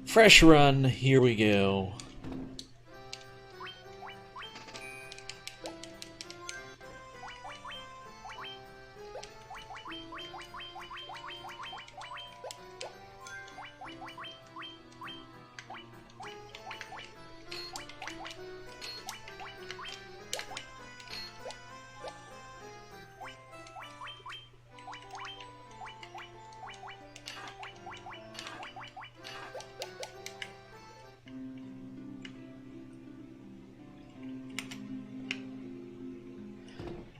Fresh run, here we go.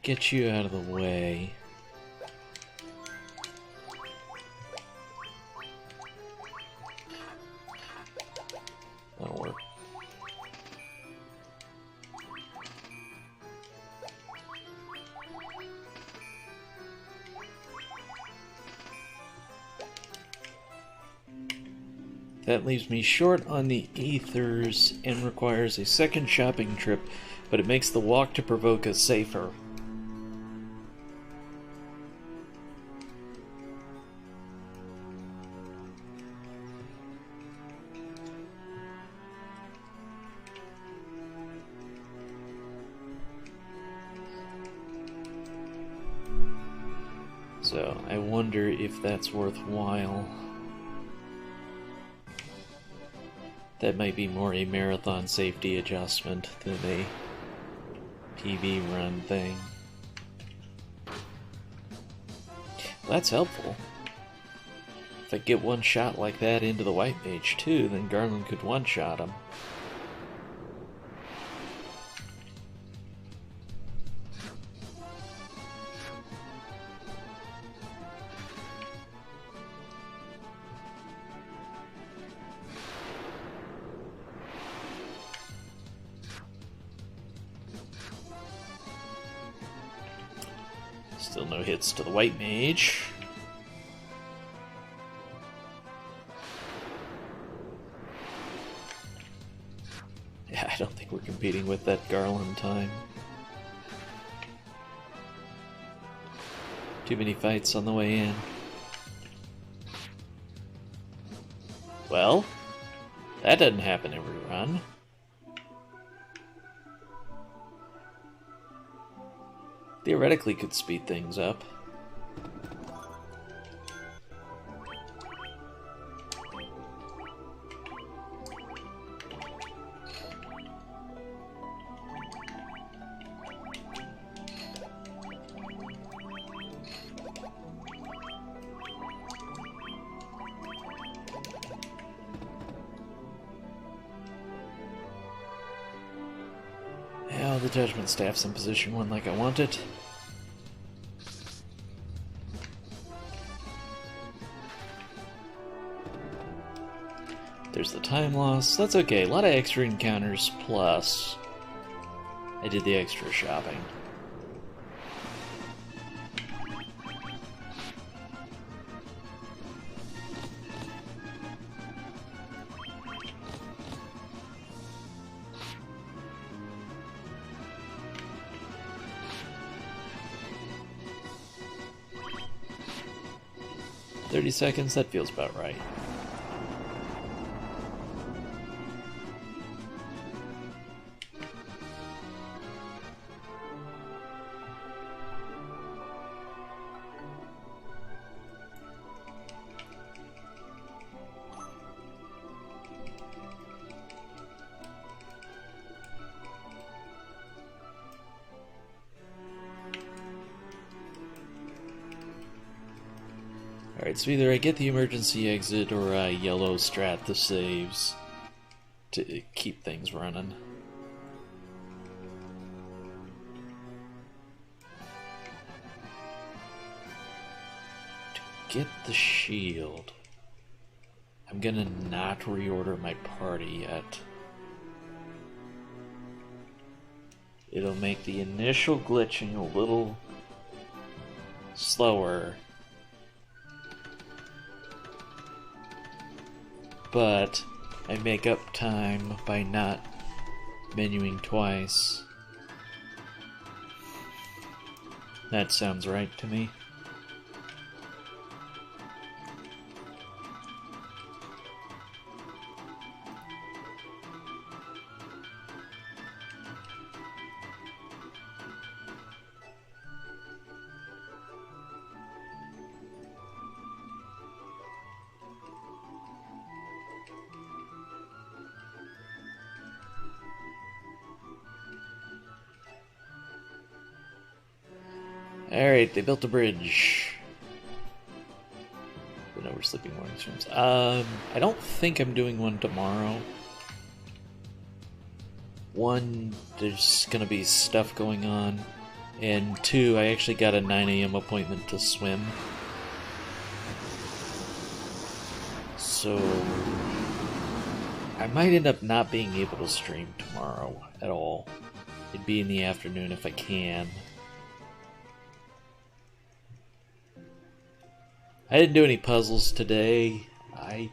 Get you out of the way. That'll work. That leaves me short on the ethers and requires a second shopping trip, but it makes the walk to Provoca safer. So, I wonder if that's worthwhile. That might be more a marathon safety adjustment than a PB run thing. That's helpful. If I get one shot like that into the White Mage too, then Garland could one-shot him. Still no hits to the White Mage. Yeah, I don't think we're competing with that Garland time. Too many fights on the way in. Well, that doesn't happen every run. Theoretically could speed things up. Now the Judgment Staff's in position 1 like I want it. There's the time loss. That's okay. A lot of extra encounters, plus I did the extra shopping. $30 seconds, that feels about right. Alright, so either I get the emergency exit or I yellow strat the saves to keep things running. To get the shield, I'm gonna not reorder my party yet. It'll make the initial glitching a little slower, but I make up time by not menuing twice. That sounds right to me. Alright, they built a bridge. But no, we're sleeping morning streams. I don't think I'm doing one tomorrow. One, there's gonna be stuff going on. And two, I actually got a 9 AM appointment to swim. So I might end up not being able to stream tomorrow at all. It'd be in the afternoon if I can. I didn't do any puzzles today. I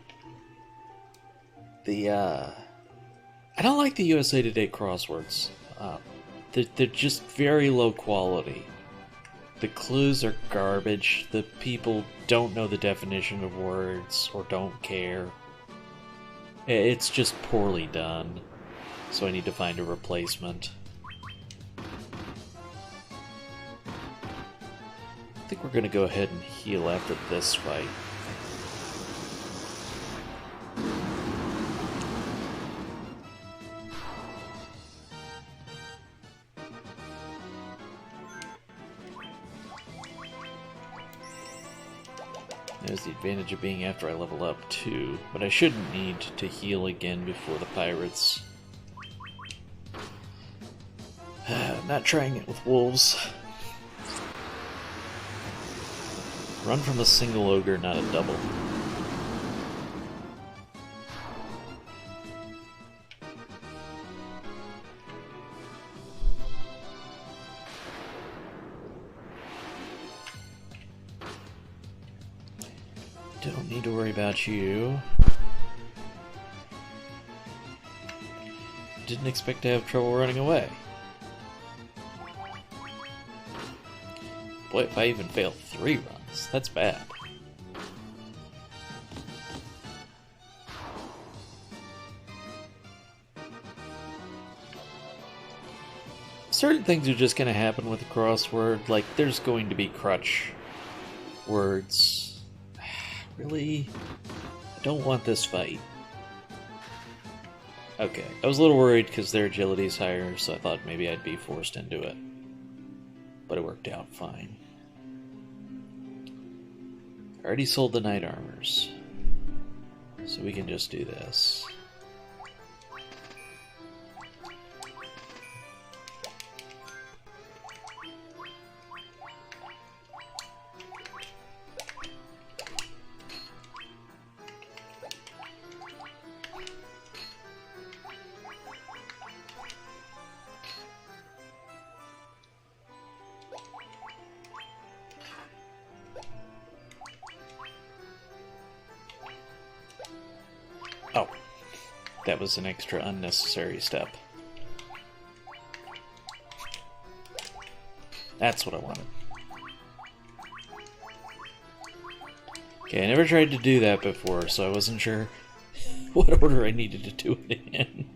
don't like the USA Today crosswords. They're just very low quality. The clues are garbage. The people don't know the definition of words or don't care. It's just poorly done. So I need to find a replacement. I think we're going to go ahead and heal after this fight. There's the advantage of being after I level up too, but I shouldn't need to heal again before the pirates. I'm not trying it with wolves. Run from a single ogre, not a double. Don't need to worry about you. Didn't expect to have trouble running away. Boy, if I even failed 3 runs, that's bad. Certain things are just going to happen with the crossword, like there's going to be crutch words. Really? I don't want this fight. Okay, I was a little worried because their agility's higher, so I thought maybe I'd be forced into it. But it worked out fine. I already sold the knight armors, so we can just do this. Oh, that was an extra unnecessary step. That's what I wanted. Okay, I never tried to do that before, so I wasn't sure what order I needed to do it in.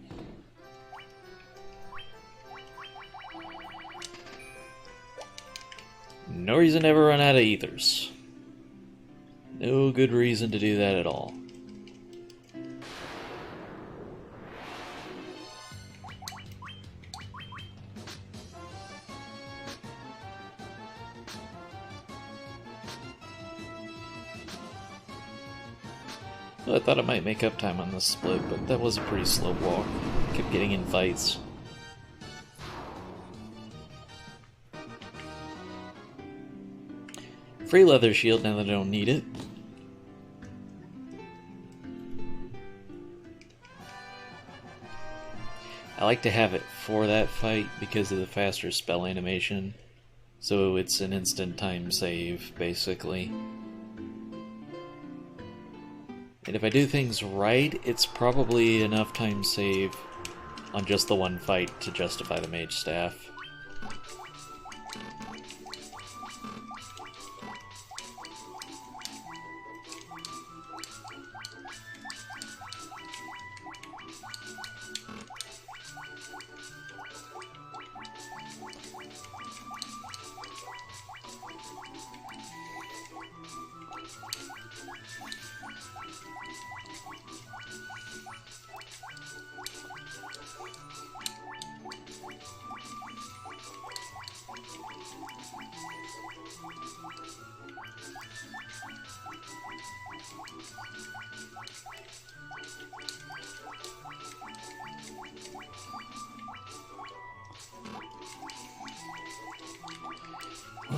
No reason to ever run out of ethers. No good reason to do that at all. Well, I thought I might make up time on this split, but that was a pretty slow walk. Kept getting in fights. Free leather shield now that I don't need it. I like to have it for that fight because of the faster spell animation. So it's an instant time save, basically. And if I do things right, it's probably enough time save on just the one fight to justify the mage staff.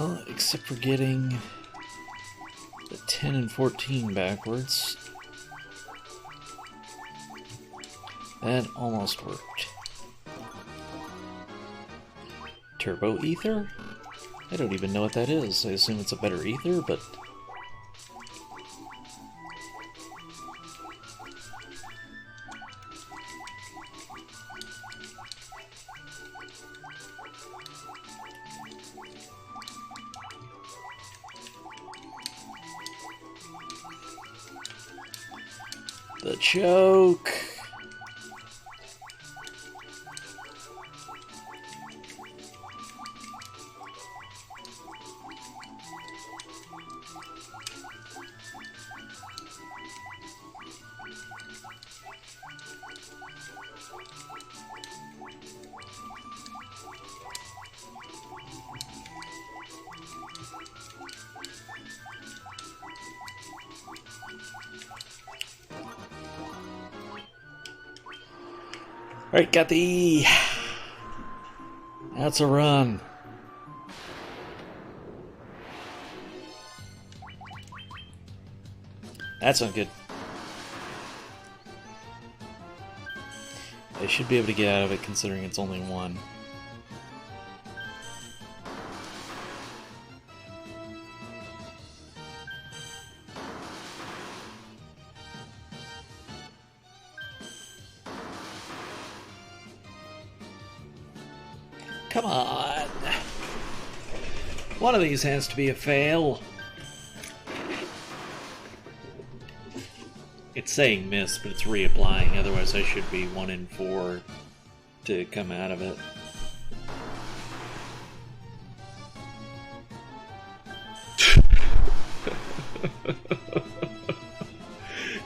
Well, except for getting the 10 and 14 backwards. That almost worked. Turbo Ether? I don't even know what that is. I assume it's a better ether, but... The choke! Alright, got the E. That's a run. That's not good. I should be able to get out of it considering it's only one. Come on! One of these has to be a fail. It's saying miss, but it's reapplying, otherwise I should be 1 in 4 to come out of it.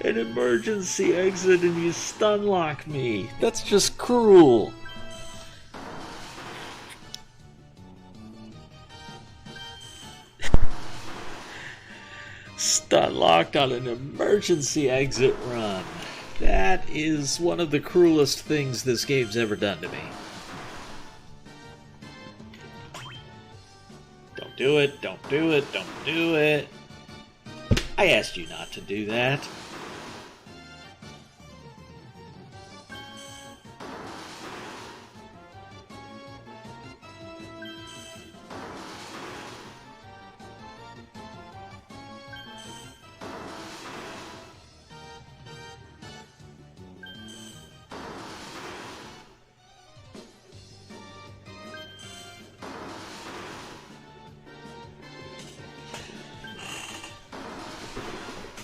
An emergency exit and you stun lock me! That's just cruel! Stun locked on an emergency exit run. That is one of the cruelest things this game's ever done to me. Don't do it, don't do it, don't do it. I asked you not to do that.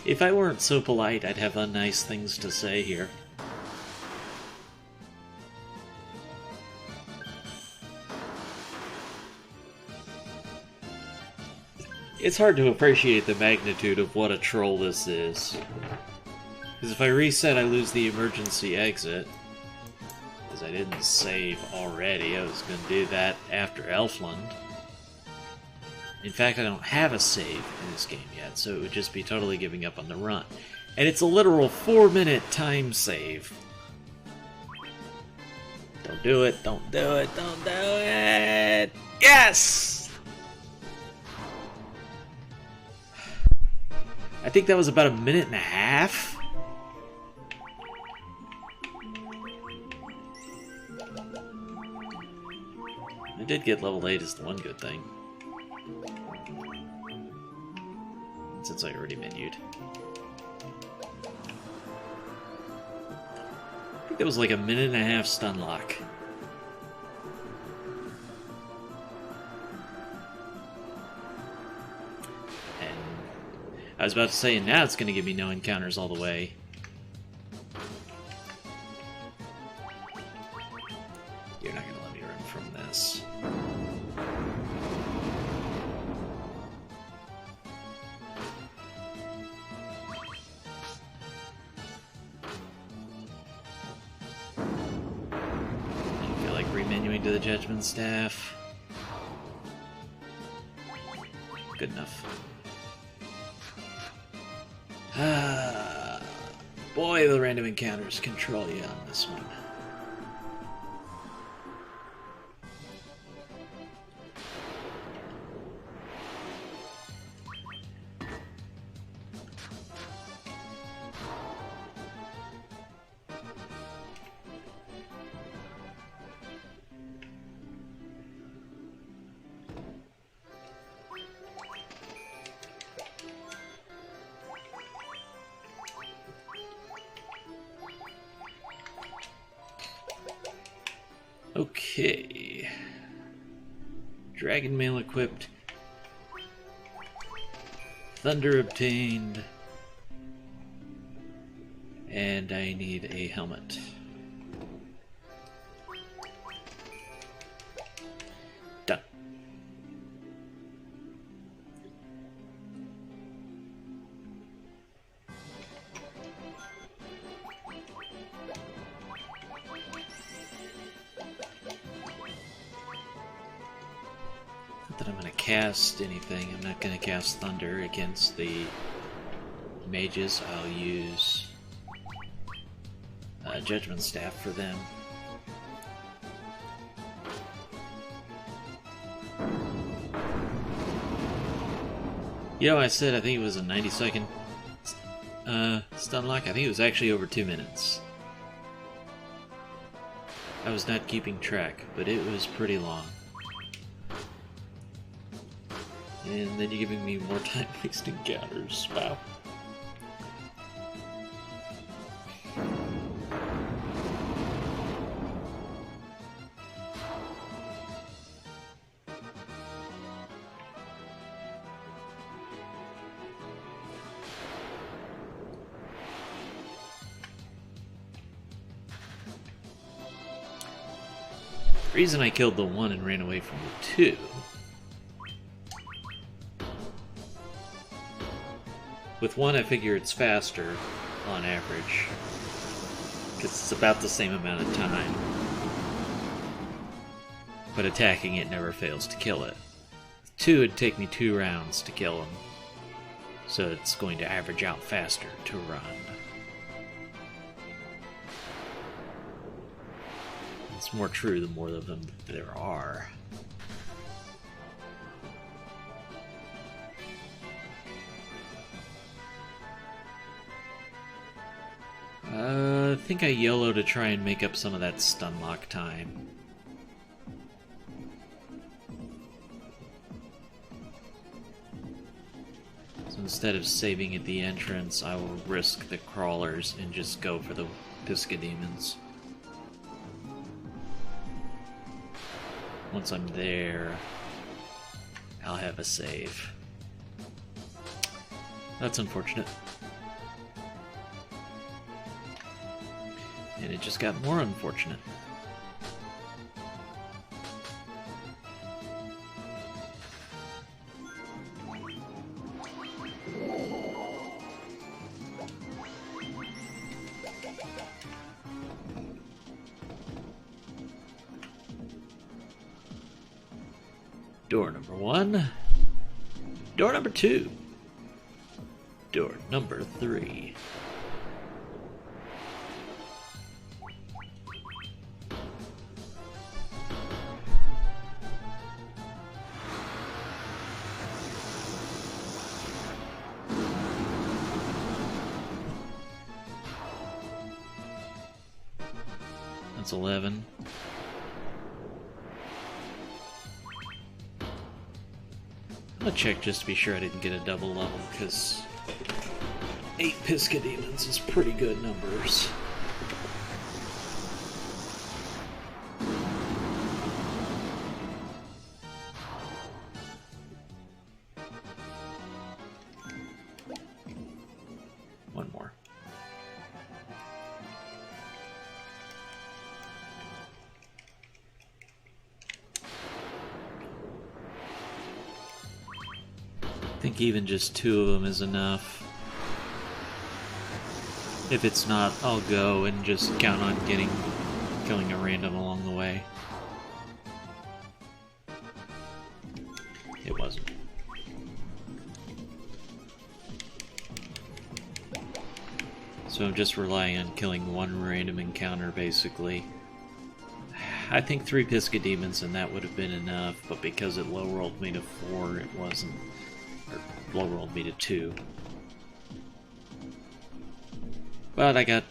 If I weren't so polite, I'd have unnice things to say here. It's hard to appreciate the magnitude of what a troll this is. Because if I reset, I lose the emergency exit. Because I didn't save already. I was going to do that after Elfland. In fact, I don't have a save in this game yet, so it would just be totally giving up on the run. And it's a literal 4-minute time save. Don't do it, don't do it, don't do it! Yes! I think that was about 1.5 minutes. I did get level 8 is the one good thing. Since I already menued. I think that was like 1.5 minutes stun lock. And I was about to say, now it's going to give me no encounters all the way. You're not going to let me run from this. Remenuing to the Judgment Staff. Good enough. Boy, the random encounters control you on this one. Okay. Dragon mail equipped. Thunder obtained. And I need a helmet. Done. Not that I'm going to cast anything. I'm not going to cast Thunder against the mages. I'll use Judgment Staff for them. You know, I said I think it was a 90-second stun lock. I think it was actually over 2 minutes. I was not keeping track, but it was pretty long. And then you're giving me more time wasting counters. Wow. The reason I killed the 1 and ran away from the 2 with 1 I figure it's faster on average because it's about the same amount of time, but attacking it never fails to kill it. With 2 it'd take me 2 rounds to kill him, so it's going to average out faster to run. It's more true the more of them there are. I think I YOLO to try and make up some of that stun lock time. So instead of saving at the entrance, I will risk the crawlers and just go for the Piscademons. Once I'm there, I'll have a save. That's unfortunate. And it just got more unfortunate. Door number 1. Door number 2. Door number 3. That's 11. I'm gonna check just to be sure I didn't get a double level, because 8 Piscademons is pretty good numbers. One more. I think even just 2 of them is enough. If it's not, I'll go and just count on killing a random along the way. It wasn't. So I'm just relying on killing 1 random encounter, basically. I think 3 Piscademons and that would have been enough, but because it low-rolled me to 4, it wasn't. Or low-rolled me to 2. But I got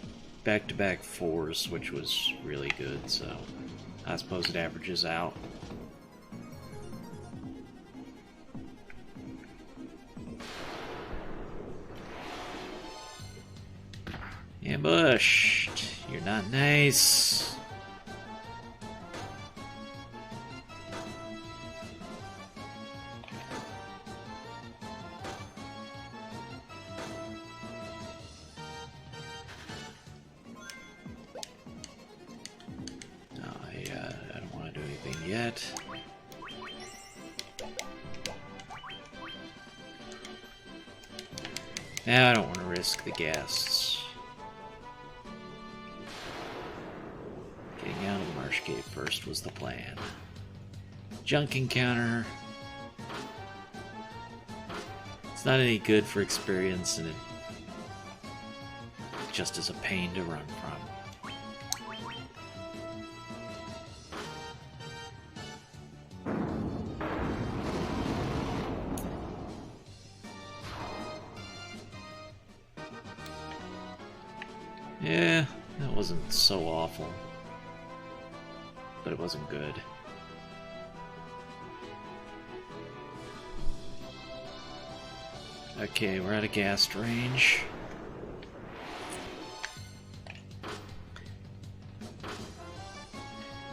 back-to-back 4s, which was really good, so I suppose it averages out. Ambushed! You're not nice. yet. Now I don't want to risk the guests. Getting out of the marsh cave first was the plan. Junk encounter. It's not any good for experience, and it just is a pain to run from. Yeah, that wasn't so awful, but it wasn't good. Okay, we're out of ghast range.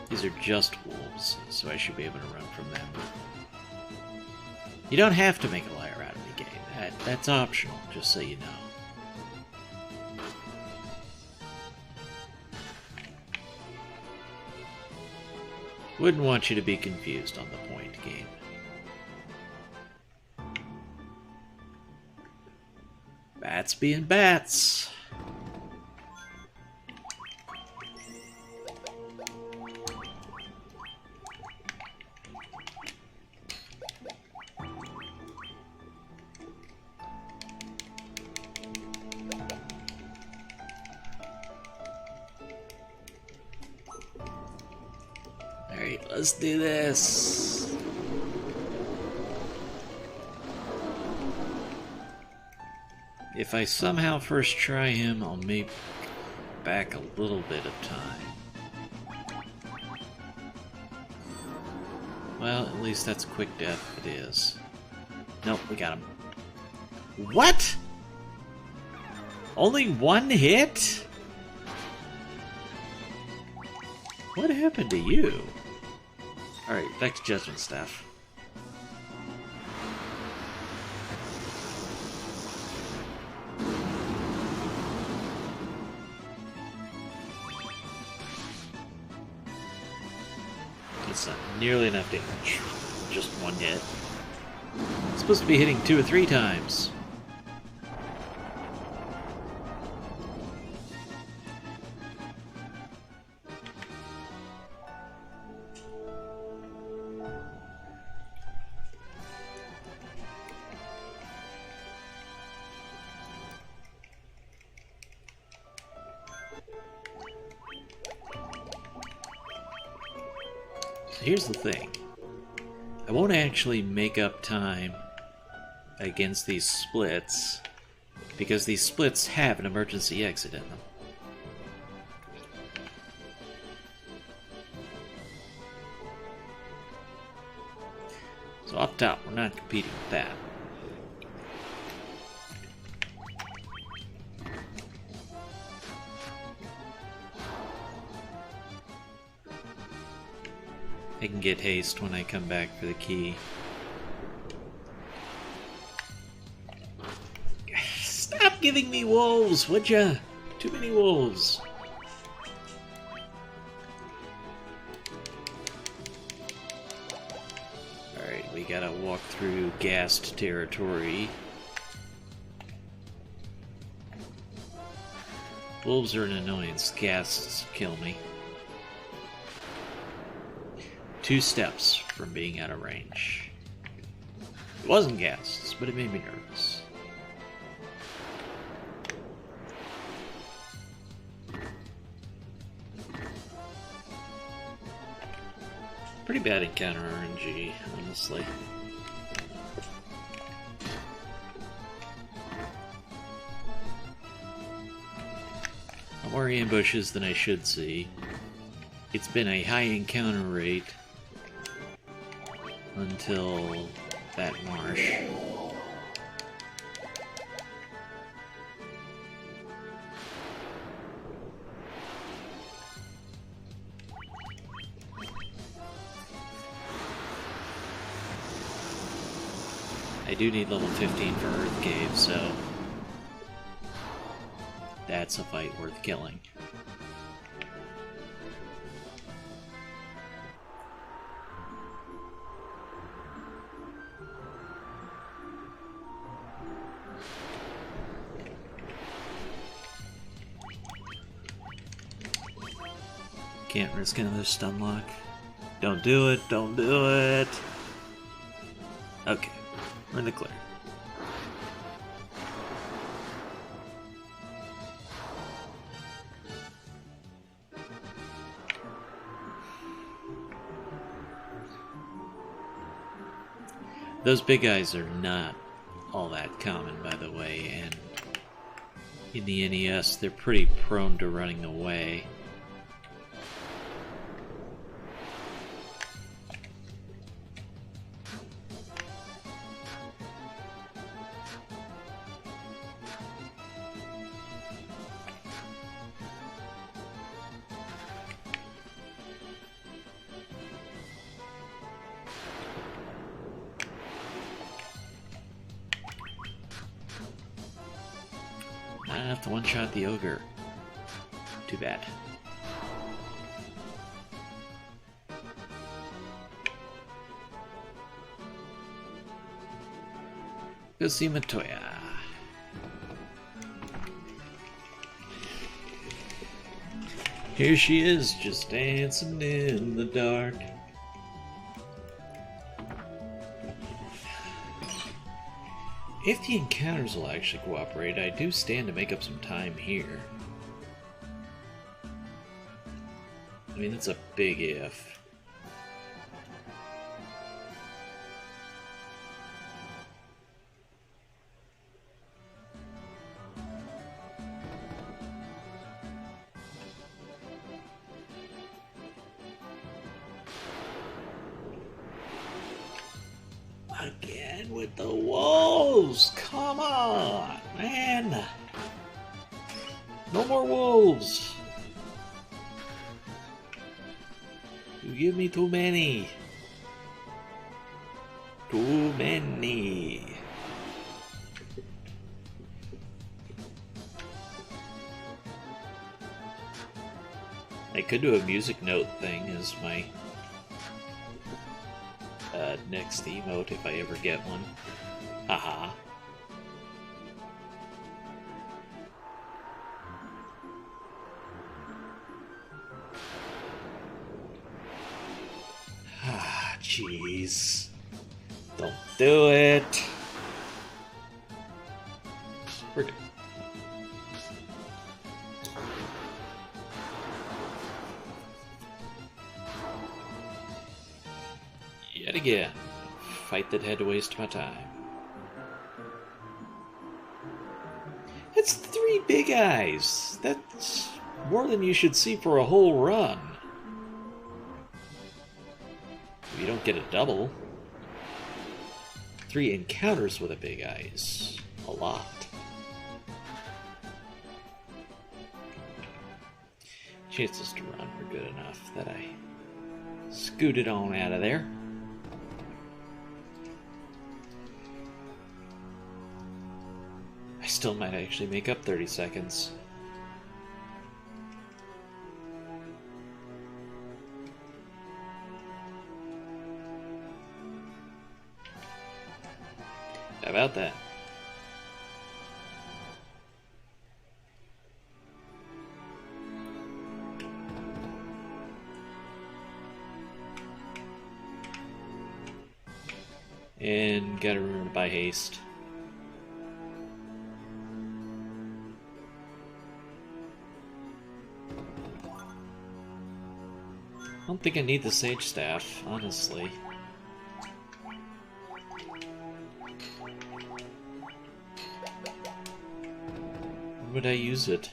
These are just wolves, so I should be able to run from them. You don't have to make a liar out of me, game. That's optional, just so you know. Wouldn't want you to be confused on the point, game. Bats being bats. Alright, let's do this. If I somehow first try him, I'll make back a little bit of time. Well, at least that's quick death it is. Nope, we got him. What? Only one hit? What happened to you? Alright, back to Judgment Staff. It's not nearly enough damage. Just one hit. It's supposed to be hitting 2 or 3 times. Here's the thing. I won't actually make up time against these splits because these splits have an emergency exit in them. So up top, we're not competing with that. I can get haste when I come back for the key. Stop giving me wolves, would ya? Too many wolves. Alright, we gotta walk through ghast territory. Wolves are an annoyance. Ghasts kill me. 2 steps from being out of range. It wasn't ghasts, but it made me nervous. Pretty bad encounter RNG, honestly. More ambushes than I should see. It's been a high encounter rate until that marsh. I do need level 15 for Earth Cave, so that's a fight worth killing. Can't risk another stun lock. Don't do it, don't do it. Okay, we're in the clear. Those big guys are not all that common, by the way, and in the NES, they're pretty prone to running away. Not enough to one-shot the ogre. Too bad. Go see Matoya. Here she is, just dancing in the dark. If the encounters will actually cooperate, I do stand to make up some time here. I mean, that's a big if. Again with the wolves! Come on, man! No more wolves! You give me too many. Too many. I could do a music note thing as my next emote if I ever get one. Haha. Ah, jeez. Don't do it. We're good. Yet again, fight that had to waste my time. It's 3 big eyes. That's more than you should see for a whole run. You don't get a double. 3 encounters with a big eye is a lot. Chances to run were good enough that I scooted on out of there. I still might actually make up 30 seconds. How about that? And gotta remember to buy haste. I don't think I need the Sage Staff, honestly. When would I use it?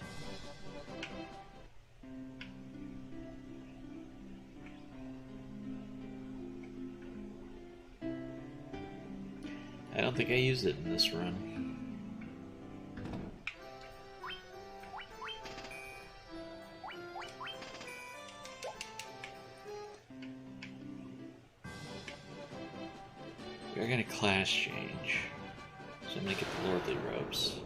I don't think I use it in this run. We're gonna class change, so I'm gonna get the Lordly Robes.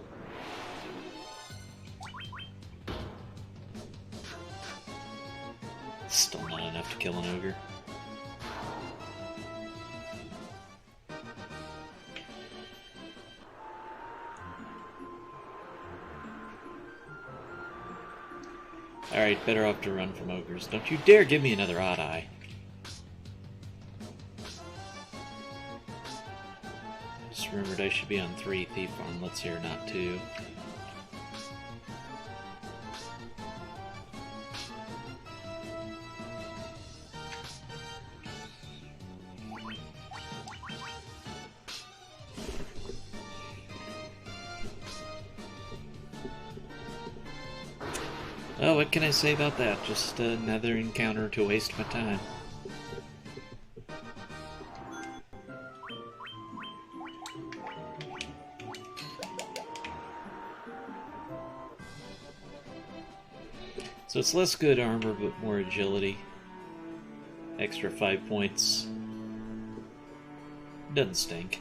Still not enough to kill an ogre. Alright, better off to run from ogres. Don't you dare give me another odd eye. Just remembered I should be on 3 thief armlets here, not 2. Oh, what can I say about that? Just another encounter to waste my time. So it's less good armor, but more agility. Extra 5 points. Doesn't stink.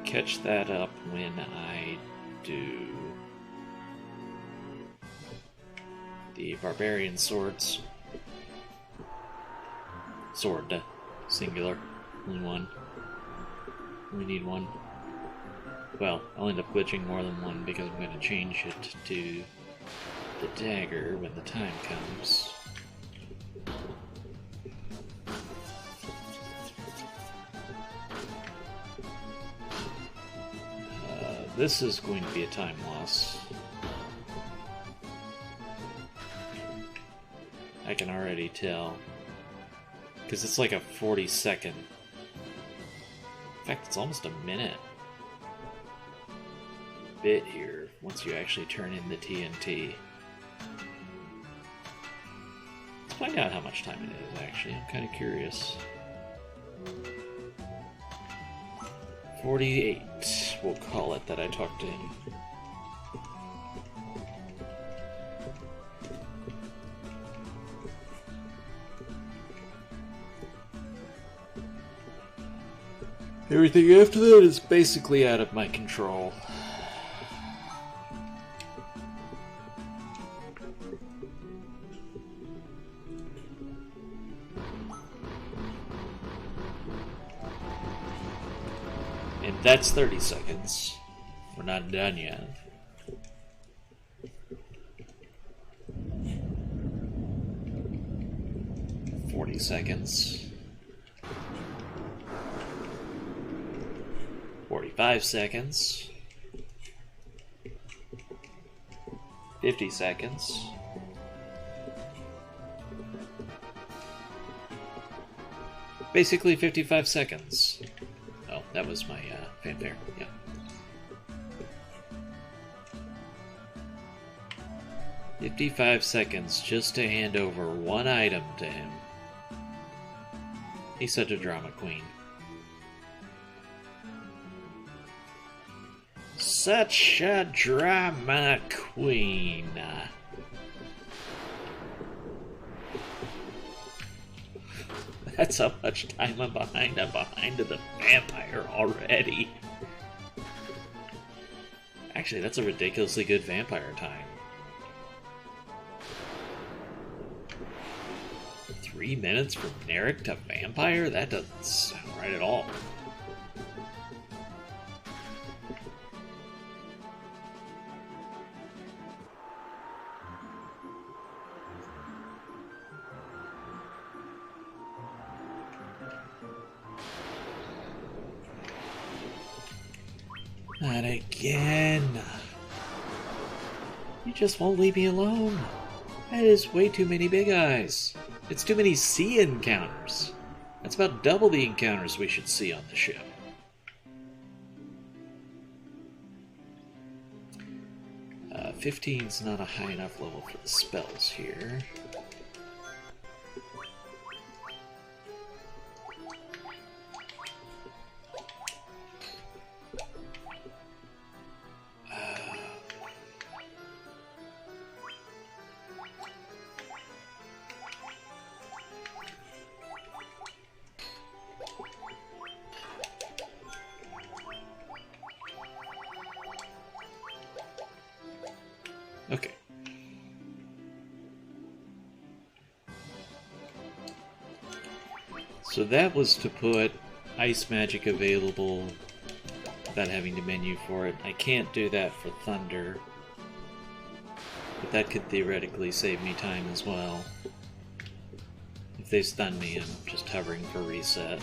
Catch that up when I do the barbarian swords. Sword, singular, only one. We need one. Well, I'll end up glitching more than one because I'm going to change it to the dagger when the time comes. This is going to be a time loss. I can already tell. Because it's like a 40-second. In fact, it's almost a minute bit here once you actually turn in the TNT. Let's find out how much time it is, actually. I'm kind of curious. 48, we'll call it, that I talked to him. Everything after that is basically out of my control. And that's 30 seconds. We're not done yet. Seconds. 45 seconds. 50 seconds. Basically 55 seconds. Oh, that was my fanfare. Yeah. "55 seconds just to hand over one item to him. He's such a drama queen. Such a drama queen. That's how much time I'm behind. I'm behind to the vampire already. Actually, that's a ridiculously good vampire time. 3 minutes from Narek to vampire? That doesn't sound right at all. Not again. You just won't leave me alone. That is way too many big eyes. It's too many sea encounters. That's about double the encounters we should see on the ship. 15's not a high enough level for the spells here. So that was to put ice magic available without having to menu for it. I can't do that for thunder, but that could theoretically save me time as well. If they stun me, I'm just hovering for reset.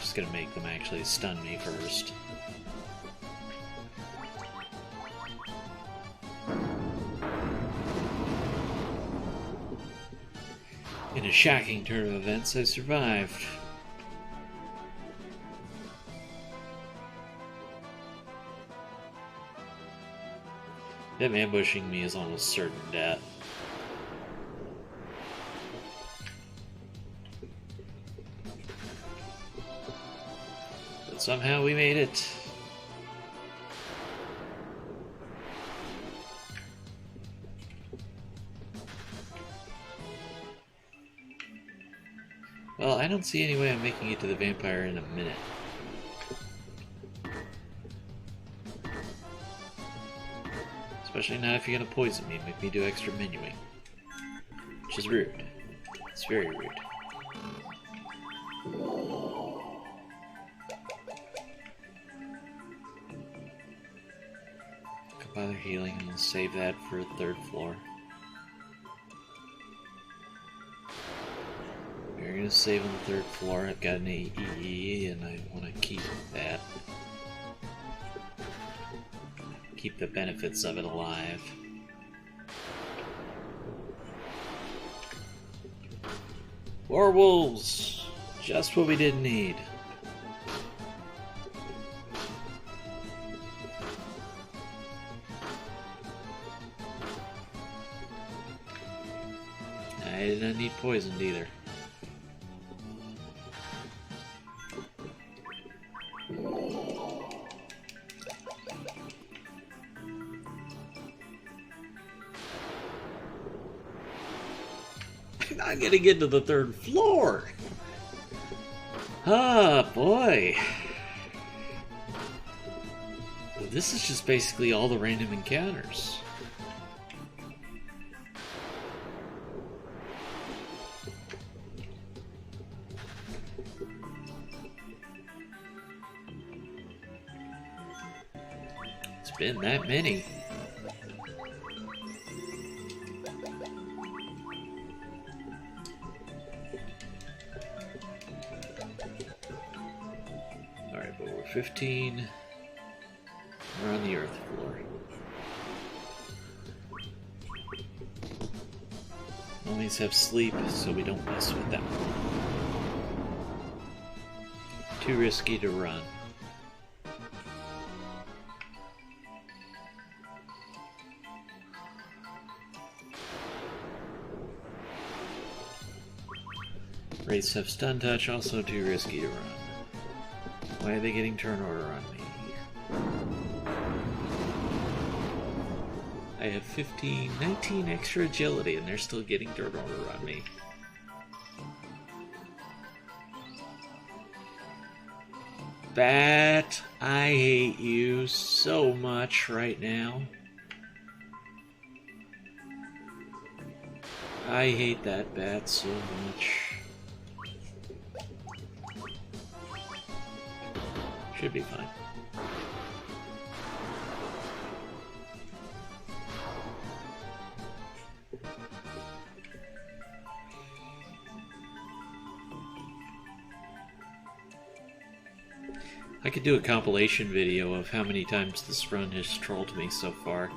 Just gonna make them actually stun me first. In a shocking turn of events, I survived. Them ambushing me is almost certain death. But somehow we made it. Well, I don't see any way I'm making it to the vampire in a minute. Especially not if you're gonna poison me and make me do extra menuing. Which is rude. It's very rude. Don't bother healing, and we'll save that for the third floor. We're gonna save on the third floor. I've got an AE and I want to keep that. Keep the benefits of it alive. More wolves! Just what we didn't need. I did not need poisoned either. I'm not gonna get to the third floor! Ah, boy. This is just basically all the random encounters. It's been that many. Alright, but we're 15. We're on the earth floor. Always have sleep so we don't mess with them. Too risky to run. Wraiths have stun touch, also too risky to run. Why are they getting turn order on me? I have 19 extra agility and they're still getting turn order on me. Bat, I hate you so much right now. I hate that bat so much. Should be fine. I could do a compilation video of how many times this run has trolled me so far.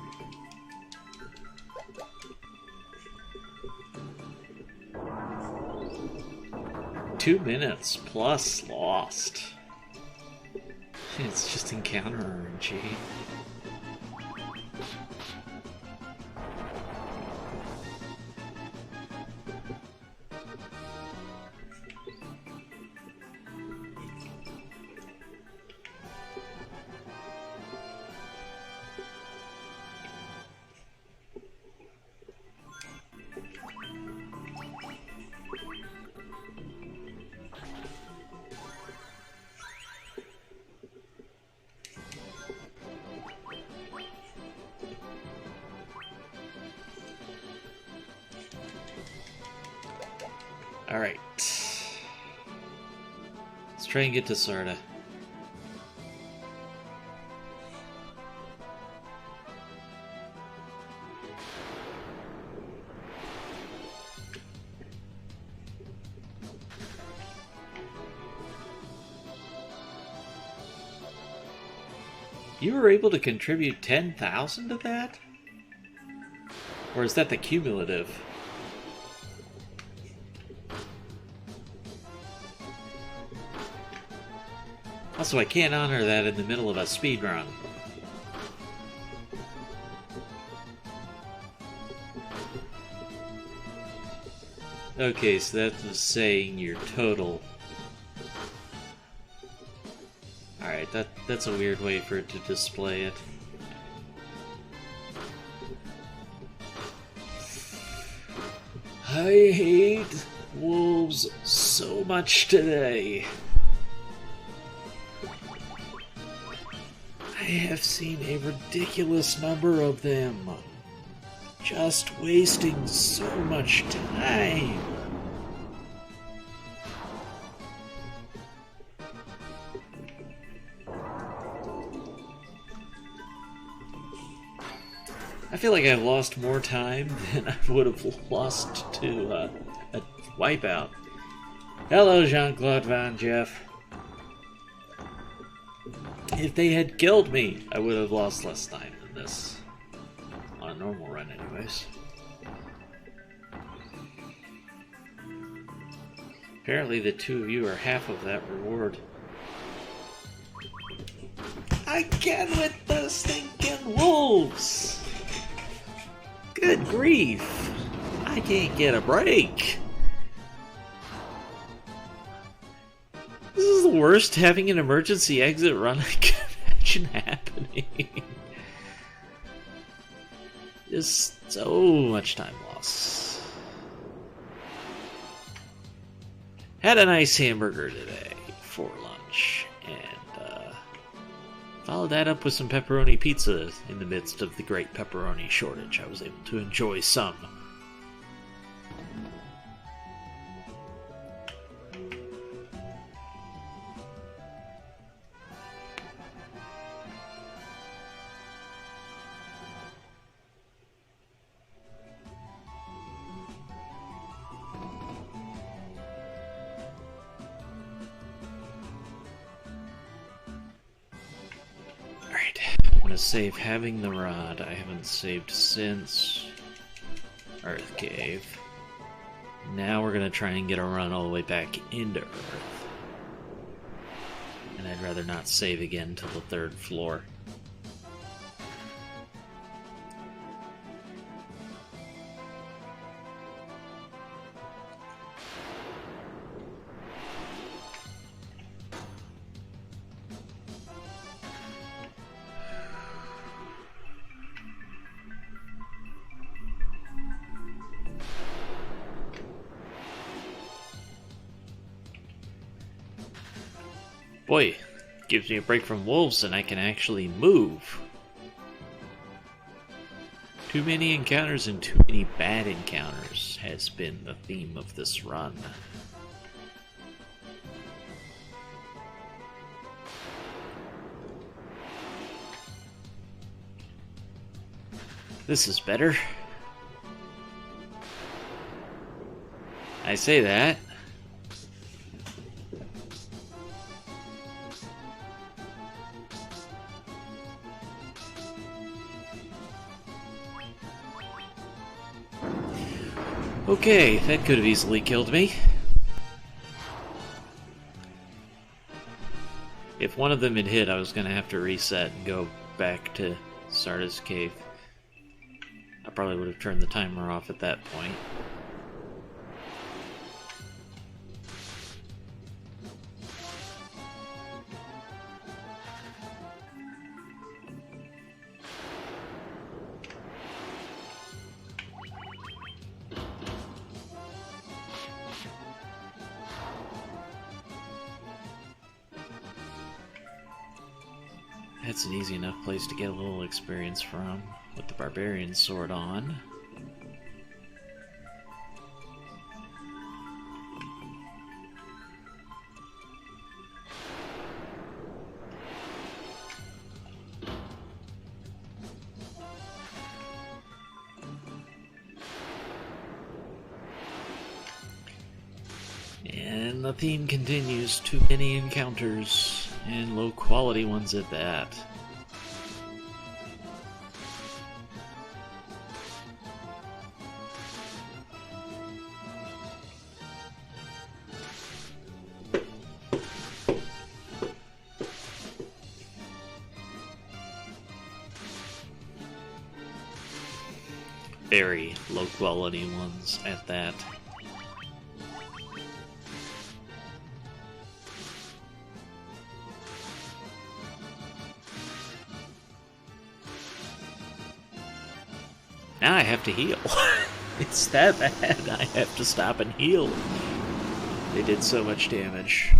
Two minutes plus lost. It's just encounter RNG. Alright. try and get to Sarda. You were able to contribute 10,000 to that? Or is that the cumulative? Also, I can't honor that in the middle of a speed run. Okay, so that was saying your total. Alright, that's a weird way for it to display it. I hate wolves so much today. I have seen a ridiculous number of them. Just wasting so much time. I feel like I've lost more time than I would have lost to a wipeout. Hello, Jean-Claude Van Jeff. If they had killed me, I would have lost less time than this. On a normal run, anyways. Apparently the two of you are half of that reward. Again with the stinking wolves! Good grief! I can't get a break! This is the worst having an emergency exit run I can imagine happening. Just so much time loss. Had a nice hamburger today for lunch, and followed that up with some pepperoni pizza in the midst of the great pepperoni shortage. I was able to enjoy some. Save having the rod. I haven't saved since Earth Cave. Now we're gonna try and get a run all the way back into Earth. And I'd rather not save again till the 3rd floor. Boy, gives me a break from wolves and I can actually move. Too many encounters and too many bad encounters has been the theme of this run. This is better. I say that. Okay, that could have easily killed me. If one of them had hit, I was going to have to reset and go back to Sarda's cave. I probably would have turned the timer off at that point. That's an easy enough place to get a little experience from, with the Barbarian Sword on. And the theme continues. Too many encounters, and low quality ones at that. Very low quality ones at that. Now I have to heal. It's that bad. I have to stop and heal. They did so much damage.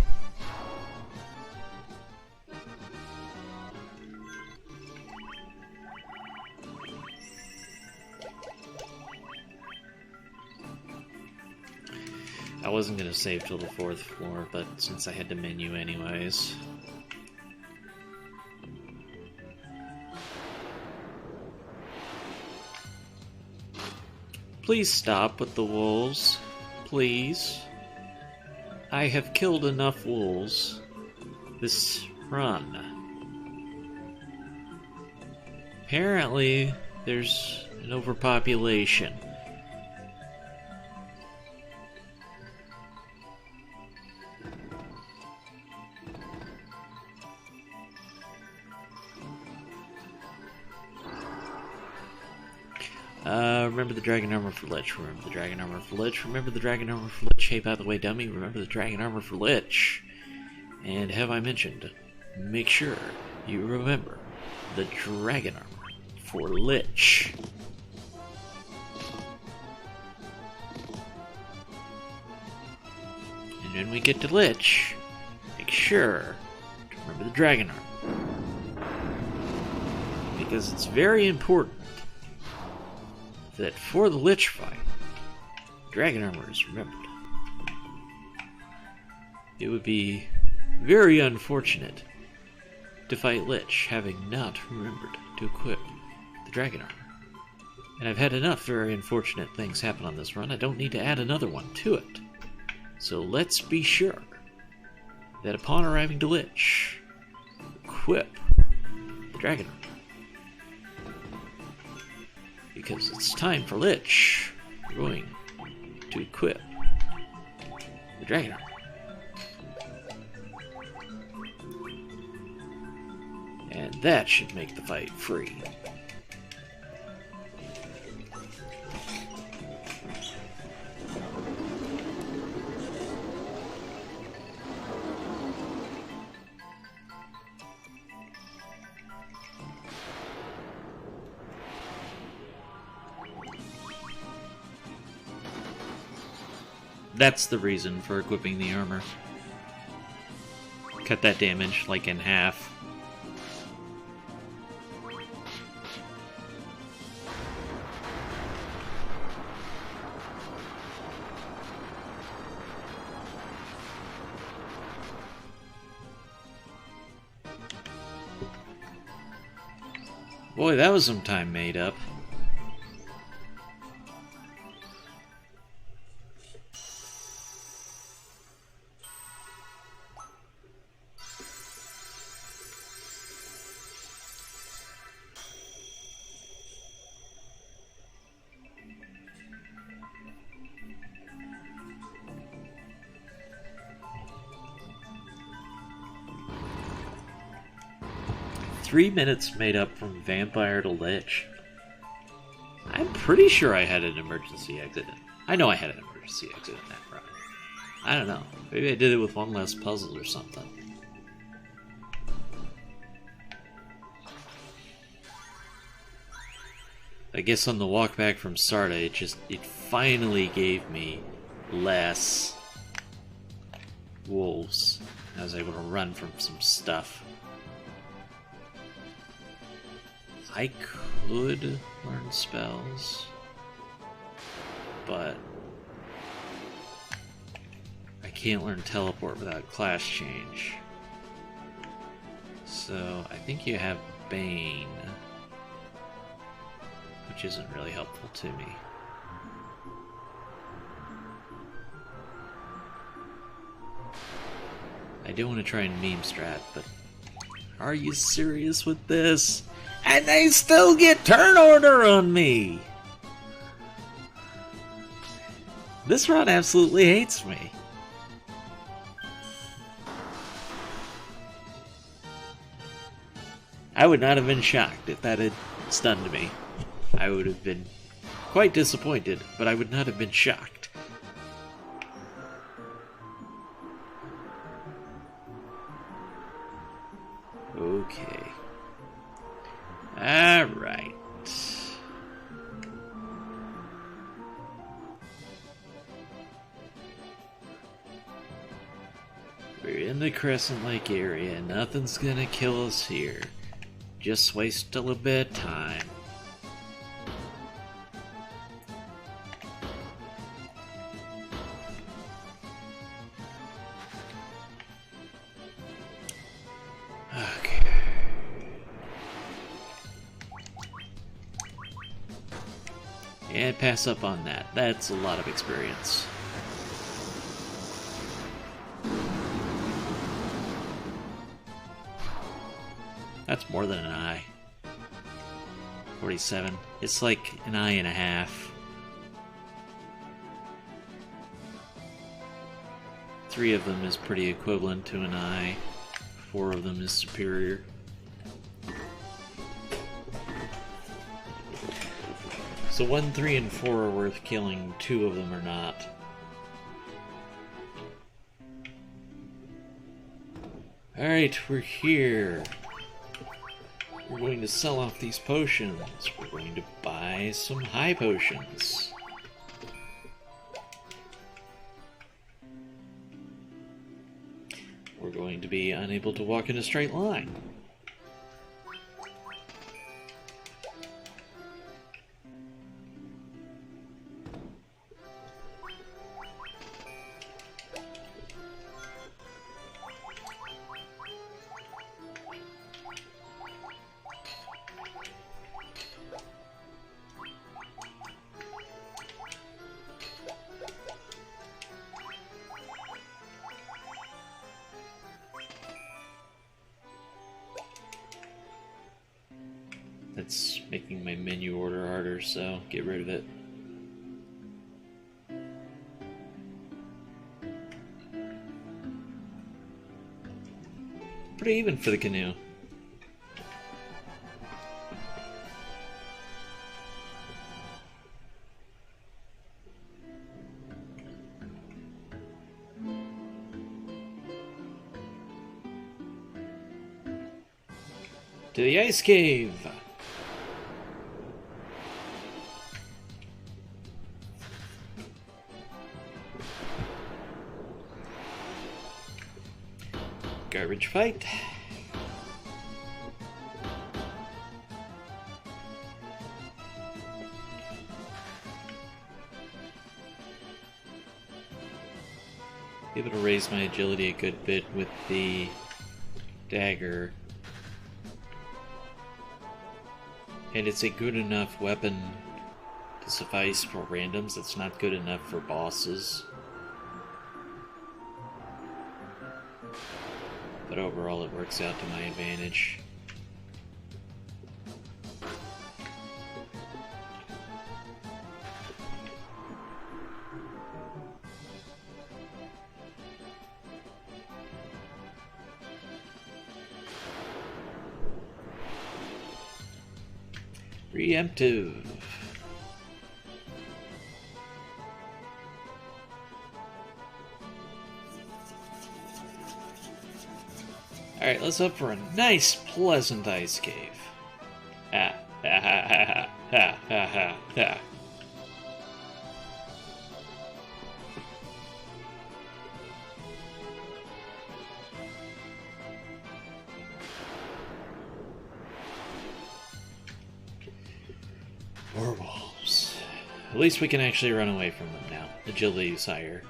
I wasn't going to save till the 4th floor, but since I had to menu anyways. Please stop with the wolves. Please. I have killed enough wolves this run. Apparently, there's an overpopulation. Remember the dragon armor for Lich. Remember the dragon armor for Lich. Remember the dragon armor for Lich. Hey, by the way, dummy, remember the dragon armor for Lich. And have I mentioned, make sure you remember the dragon armor for Lich. And when we get to Lich, make sure to remember the dragon armor. Because it's very important that for the Lich fight, dragon armor is remembered. It would be very unfortunate to fight Lich having not remembered to equip the dragon armor. And I've had enough very unfortunate things happen on this run. I don't need to add another one to it. So let's be sure that upon arriving to Lich, equip the dragon armor. Because it's time for Lich. We're going to equip the dragon armor. And that should make the fight free. That's the reason for equipping the armor. Cut that damage, like, in half. Boy, that was some time made up. Three minutes made up from Vampire to Lich. I'm pretty sure I had an emergency exit. I know I had an emergency exit in that run. I don't know. Maybe I did it with one less puzzle or something. I guess on the walk back from Sarda, it finally gave me less wolves. I was able to run from some stuff. I could learn spells, but I can't learn teleport without class change. So I think you have Bane, which isn't really helpful to me. I do want to try and meme strat, but are you serious with this? And they still get turn order on me! This run absolutely hates me. I would not have been shocked if that had stunned me. I would have been quite disappointed, but I would not have been shocked. Okay. Alright. We're in the Crescent Lake area. Nothing's gonna kill us here. Just waste a little bit of time. Okay. And pass up on that. That's a lot of experience. That's more than an eye. 47. It's like an eye and a half. 3 of them is pretty equivalent to an eye. 4 of them is superior. So 1, 3, and 4 are worth killing, 2 of them are not. Alright, we're here. We're going to sell off these potions. We're going to buy some high potions. We're going to be unable to walk in a straight line. That's making my menu order harder, so get rid of it. Pretty even for the canoe. To the ice cave! Garbage fight. Able to raise my agility a good bit with the dagger. And it's a good enough weapon to suffice for randoms. It's not good enough for bosses. But overall it works out to my advantage. Preemptive. Alright, let's hope for a nice, pleasant ice cave. Ha ha ha ha ha ha ha ha. More wolves. At least we can actually run away from them now. Agility is higher.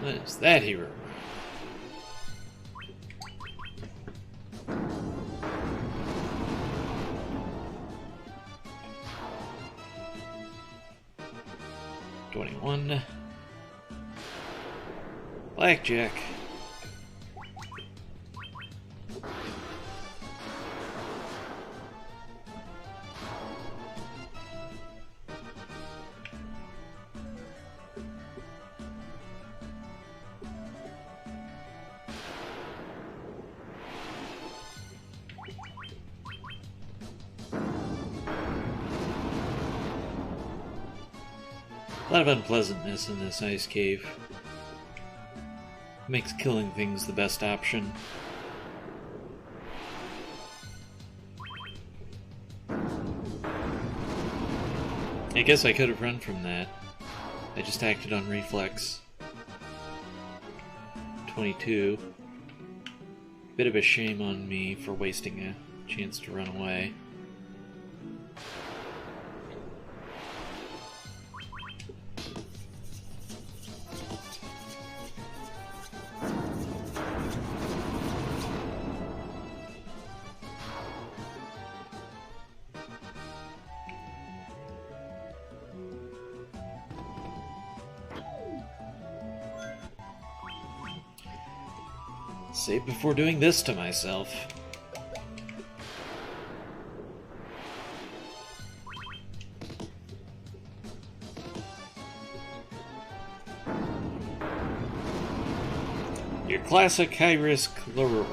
What is that hero? $21. Blackjack. A lot of unpleasantness in this ice cave. Makes killing things the best option. I guess I could have run from that. I just acted on reflex. 22. Bit of a shame on me for wasting a chance to run away. Save before doing this to myself. Your classic high risk, low reward.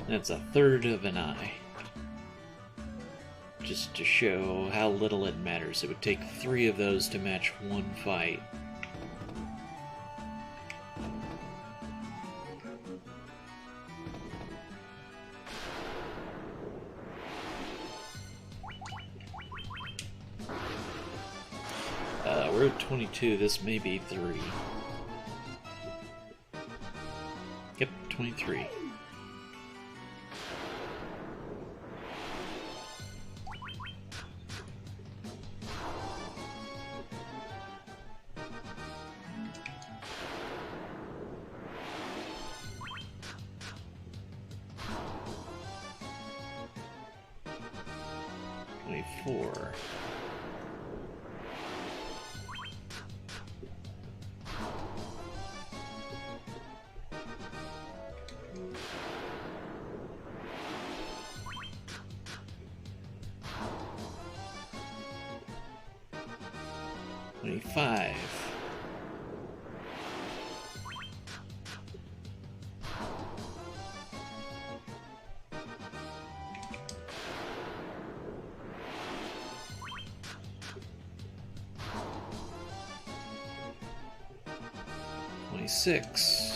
That's a third of an eye. Just to show how little it matters. It would take 3 of those to match 1 fight. We're at 22, this may be 3. Yep, 23. $24. $25. $26.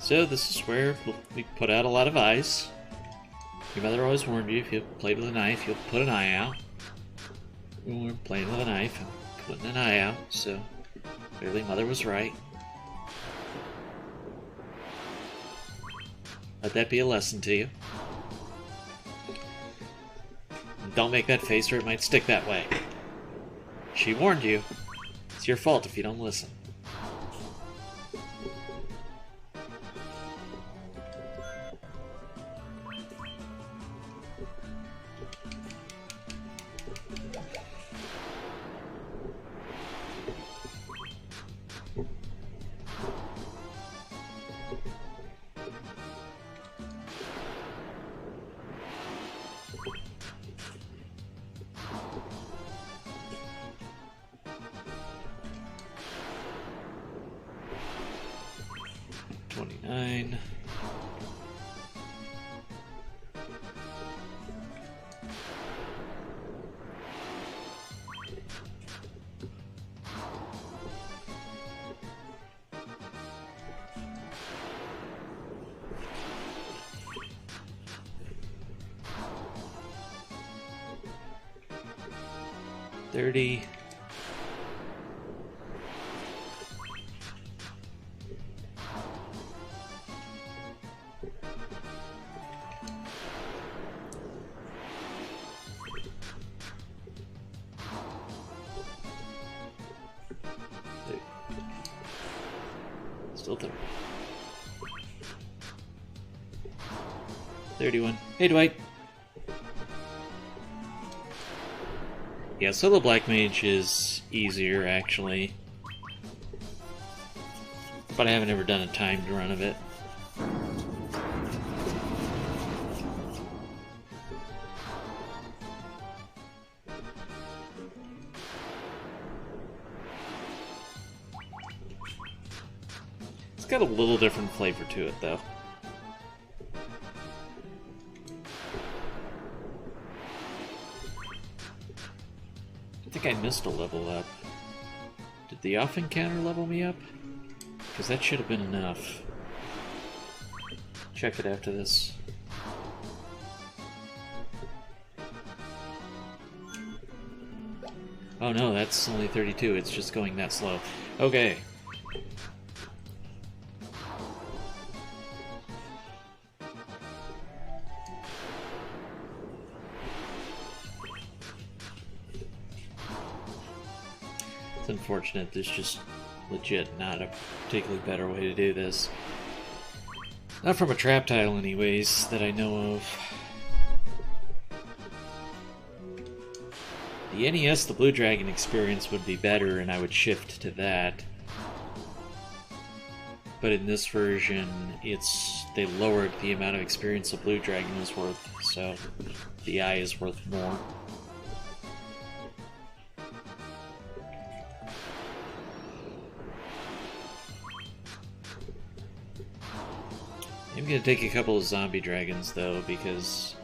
So this is where we put out a lot of eyes. Your mother always warned you, if you played with a knife, you'll put an eye out. We were playing with a knife and putting an eye out, so clearly Mother was right. Let that be a lesson to you. And don't make that face or it might stick that way. She warned you. It's your fault if you don't listen. $29. $30. Still 30. 31. Hey, Dwight. Yeah, solo Black Mage is easier, actually. But I haven't ever done a timed run of it. It's got a little different flavor to it, though. I think I missed a level up. Did the off encounter level me up? Because that should have been enough. Check it after this. Oh no, that's only 32. It's just going that slow. Okay. It's unfortunate. There's just legit not a particularly better way to do this. Not from a trap tile anyways, that I know of. The NES, the Blue Dragon experience would be better, and I would shift to that. But in this version, they lowered the amount of experience a Blue Dragon was worth, so the eye is worth more. I'm gonna take a couple of zombie dragons though, because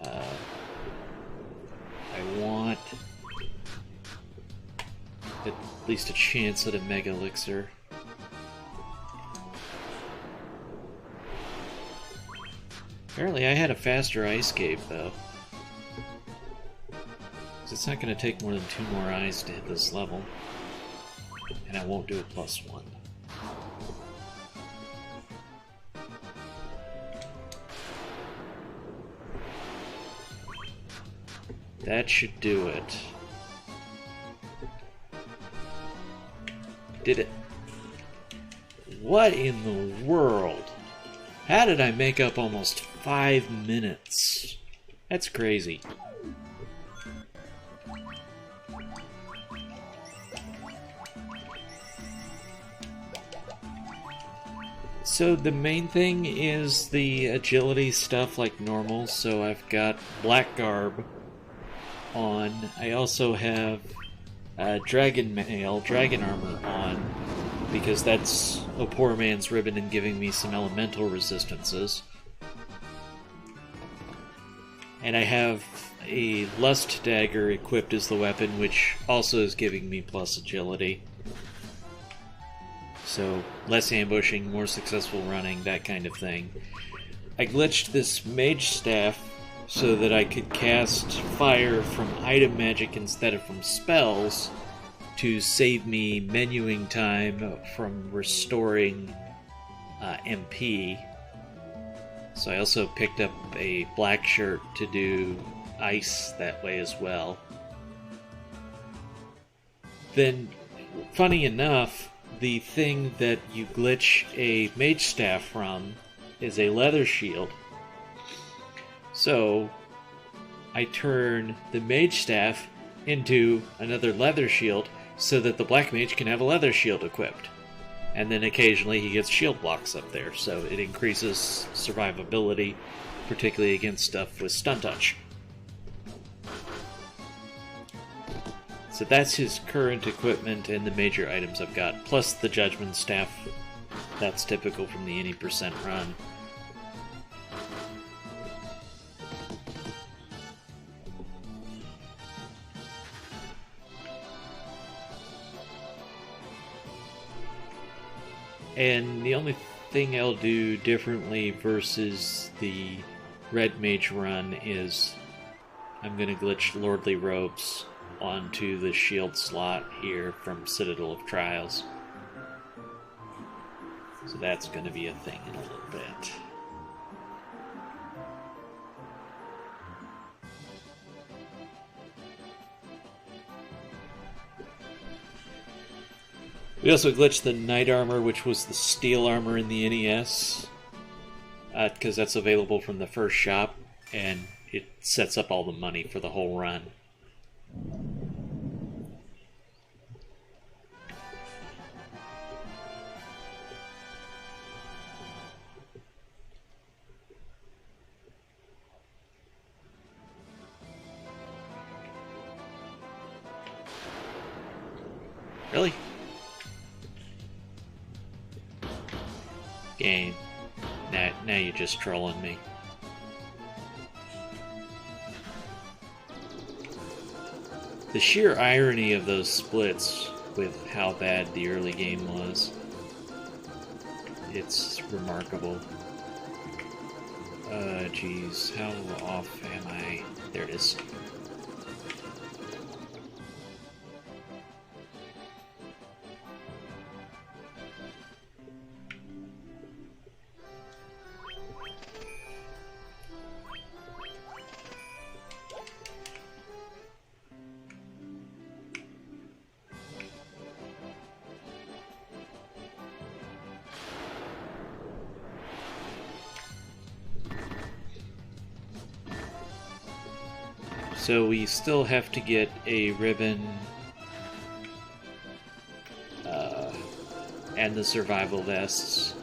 I want at least a chance at a Mega Elixir. Apparently I had a faster ice cave though. So it's not gonna take more than 2 more eyes to hit this level. And I won't do a +1. That should do it. Did it? What in the world? How did I make up almost 5 minutes? That's crazy. So the main thing is the agility stuff like normal, so I've got Black Garb on. I also have Dragon Mail, Dragon Armor on, because that's a poor man's ribbon and giving me some elemental resistances. And I have a Lust Dagger equipped as the weapon, which also is giving me plus agility. So, less ambushing, more successful running, that kind of thing. I glitched this Mage Staff so that I could cast fire from item magic instead of from spells to save me menuing time from restoring MP. So I also picked up a black shirt to do ice that way as well. Then, funny enough, the thing that you glitch a Mage Staff from is a leather shield. So, I turn the Mage Staff into another leather shield so that the Black Mage can have a leather shield equipped. And then occasionally he gets shield blocks up there, so it increases survivability, particularly against stuff with stun touch. So that's his current equipment and the major items I've got, plus the Judgment Staff. That's typical from the any percent run. And the only thing I'll do differently versus the Red Mage run is I'm going to glitch Lordly Robes onto the shield slot here from Citadel of Trials. So that's going to be a thing in a little bit. We also glitched the Knight Armor, which was the steel armor in the NES, because that's available from the first shop, and it sets up all the money for the whole run. Really? Game. Now you're just trolling me. The sheer irony of those splits with how bad the early game was. It's remarkable. Geez, how off am I? There it is. So we still have to get a ribbon and the survival vests.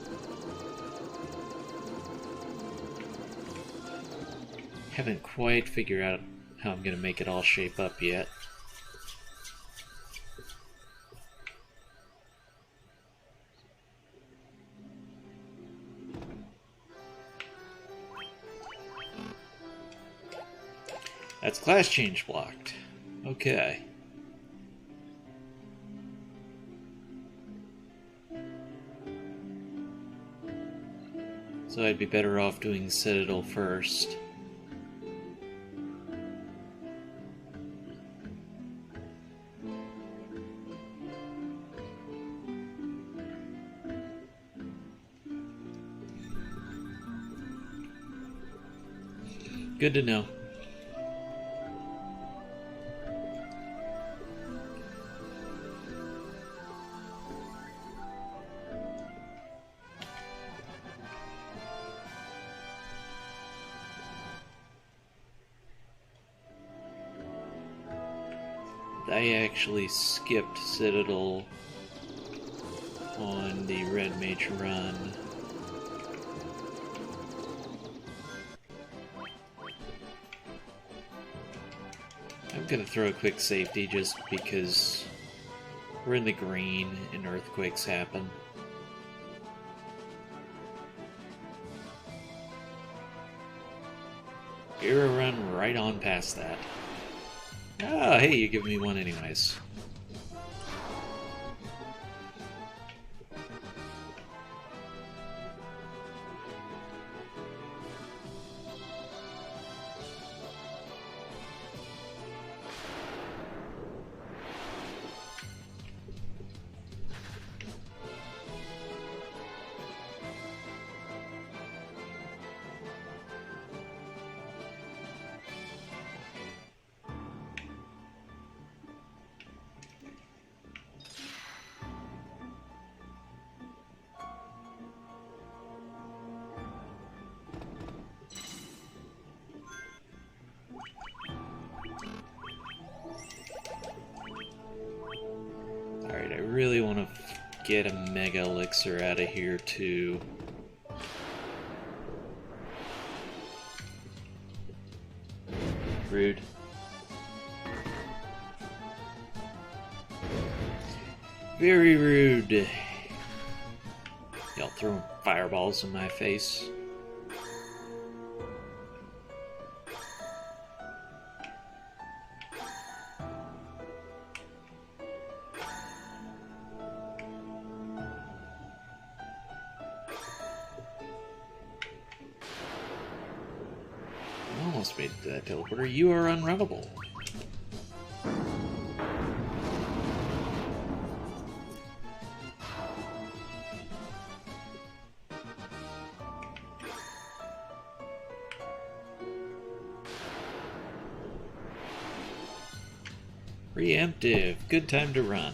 Haven't quite figured out how I'm going to make it all shape up yet. That's class change blocked. Okay. So I'd be better off doing Citadel first. Good to know. I actually skipped Citadel on the Red Mage run. I'm gonna throw a quick safety just because we're in the green and earthquakes happen. Hero run right on past that. Oh, hey, you give me one anyways. Alright, I really want to get a Mega Elixir out of here too. Rude. Very rude. Y'all throwing fireballs in my face. Almost made that teleporter. You are unrunnable. Preemptive. Good time to run.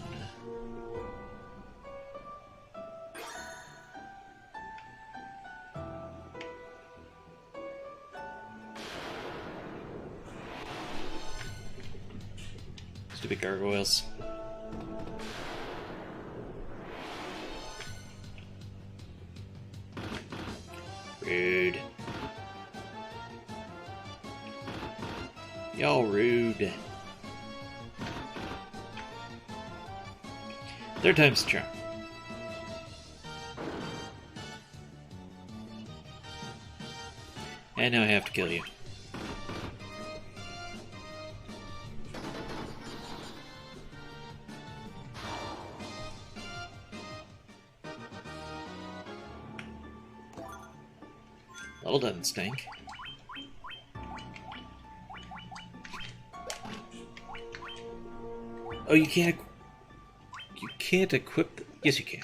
Stupid gargoyles. Rude. Y'all rude. Third time's the charm. And now I have to kill you. Well done, Stank. Oh, you can't... You can't equip... Yes, you can.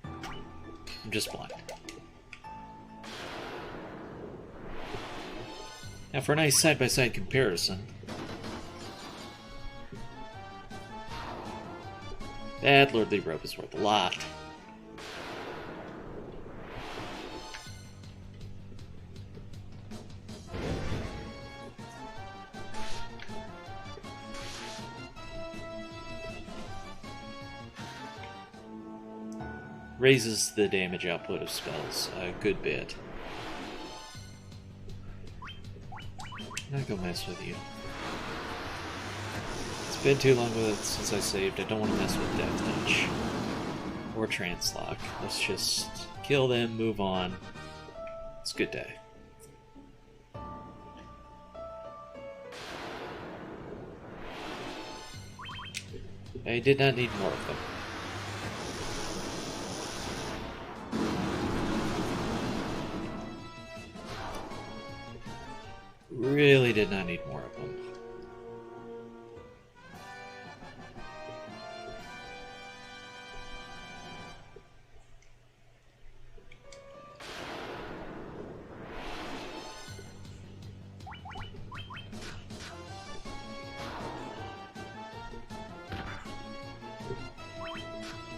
I'm just blind. Now, for a nice side-by-side comparison... That Lordly Robe is worth a lot. Raises the damage output of spells a good bit. I'm not gonna mess with you. It's been too long since I saved. I don't want to mess with Death Touch. Or Translock. Let's just kill them, move on. It's a good day. I did not need more of them. Really did not need more of them.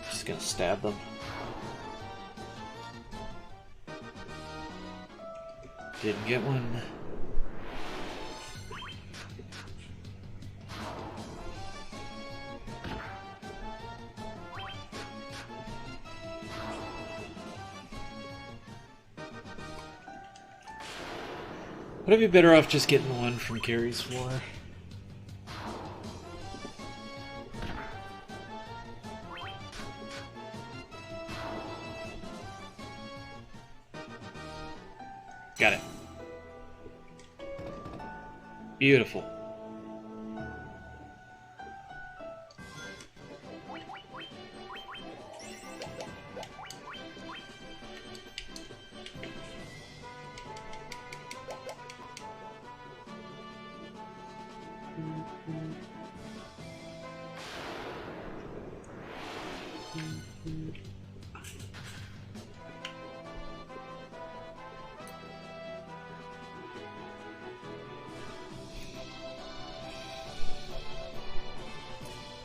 Just gonna stab them. Didn't get one. Would I be better off just getting the one from Carrie's floor? Got it. Beautiful.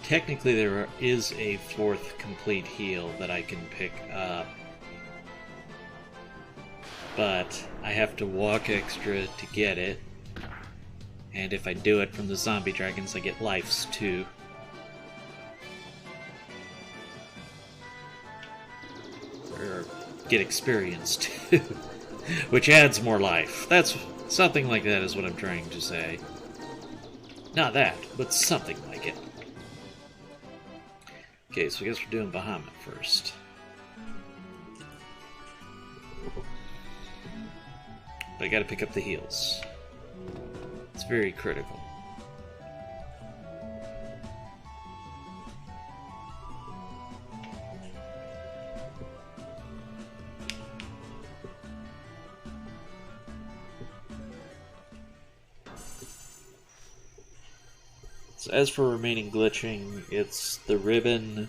Technically, there is a fourth complete heal that I can pick up, but I have to walk extra to get it, and if I do it from the zombie dragons, I get lives too. Or get experience too, which adds more life. That's something like that is what I'm trying to say. Not that, but something like it. Okay, so I guess we're doing Bahamut first. But I gotta pick up the heals. It's very critical. So as for remaining glitching, it's the ribbon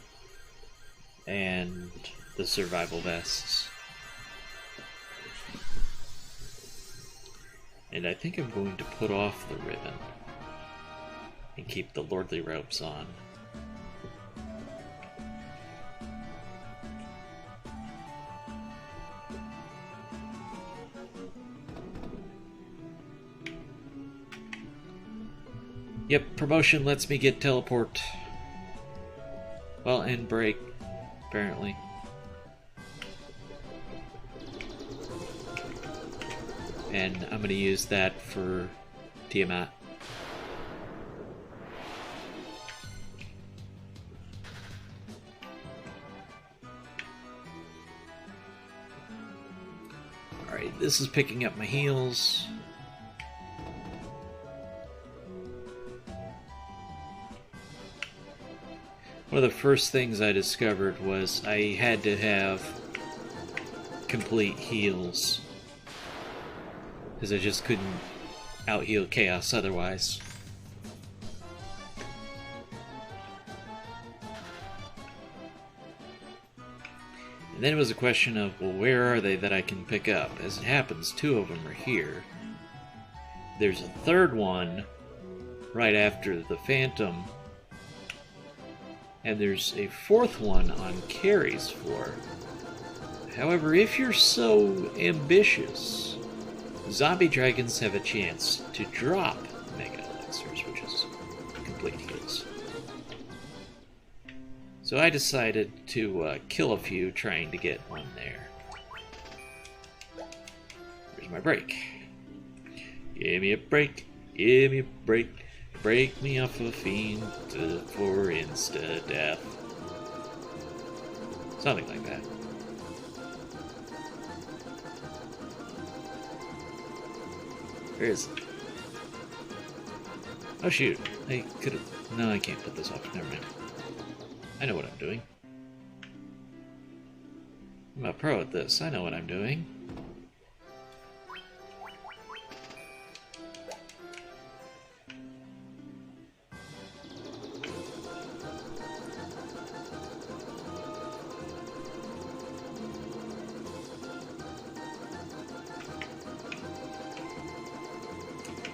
and the survival vests. And I think I'm going to put off the ribbon and keep the lordly robes on. Yep, promotion lets me get teleport. Well, and break, apparently. And I'm going to use that for Tiamat. Alright, this is picking up my heals. One of the first things I discovered was I had to have complete heals, because I just couldn't out-heal Chaos otherwise. And then it was a question of, well, where are they that I can pick up? As it happens, 2 of them are here. There's a third one right after the Phantom. And there's a 4th one on Carrie's floor. However, if you're so ambitious, zombie dragons have a chance to drop Mega Elixirs, which is complete heals. So I decided to kill a few trying to get one there. Where's my break? Give me a break, give me a break. Break me off a fiend for insta-death. Something like that. Where is it? Oh shoot, I could've... No, I can't put this off, never mind. I know what I'm doing. I'm a pro at this, I know what I'm doing.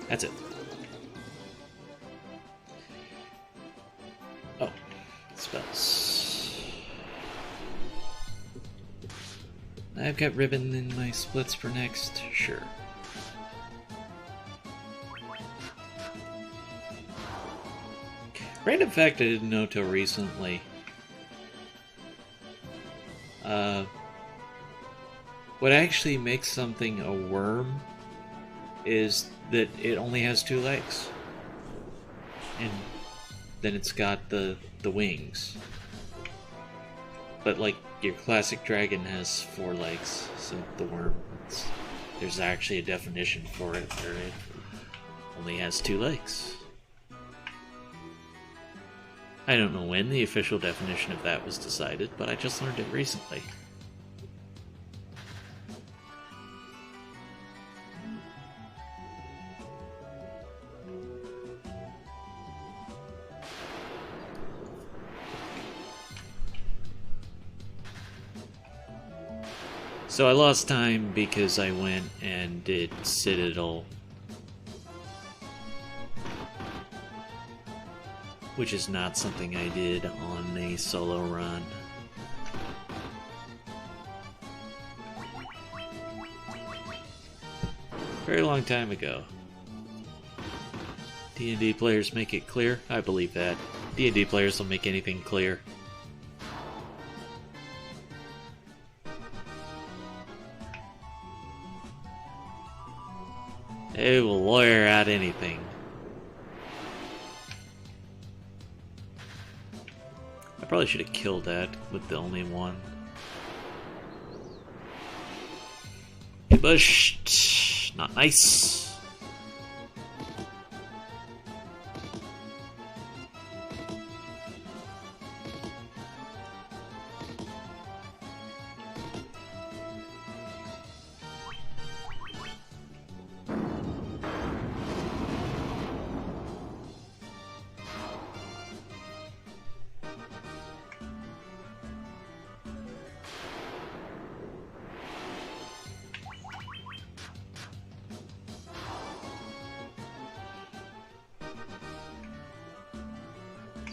That's it. Oh, spells. I've got ribbon in my splits for next, sure. Random fact I didn't know till recently. What actually makes something a worm is that it only has 2 legs. And then it's got the wings. But like your classic dragon has 4 legs, so the worm, there's actually a definition for it where it only has 2 legs. I don't know when the official definition of that was decided, but I just learned it recently. So I lost time because I went and did Citadel, which is not something I did on a solo run. Very long time ago. D&D players make it clear? I believe that. D&D players will make anything clear. They will lawyer out anything. I probably should have killed that with the only one. Ambushed. Not nice.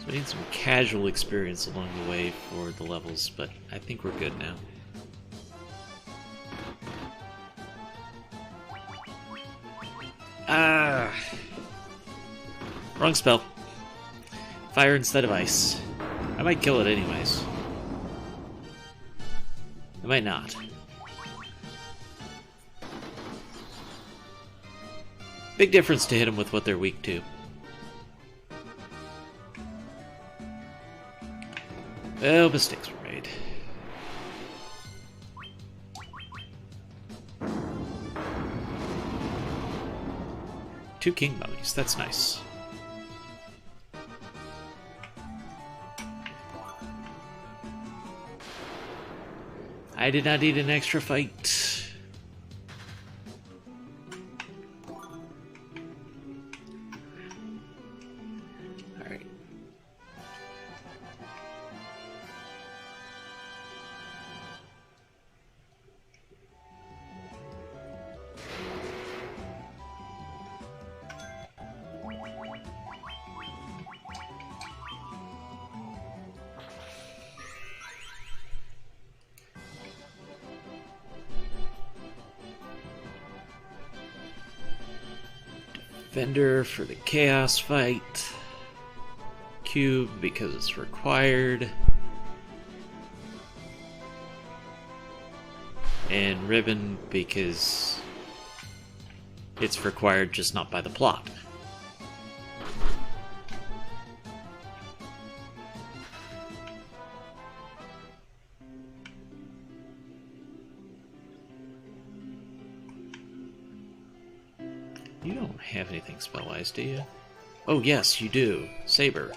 We need some casual experience along the way for the levels, but I think we're good now. Ah! Wrong spell. Fire instead of ice. I might kill it anyways. I might not. Big difference to hit them with what they're weak to. Well, mistakes were made. Two king mummies, that's nice. I did not need an extra fight. Alright. Defender for the chaos fight. Cube because it's required. And ribbon because it's required, just not by the plot. You don't have anything spell-wise, do you? Oh, yes, you do. Saber.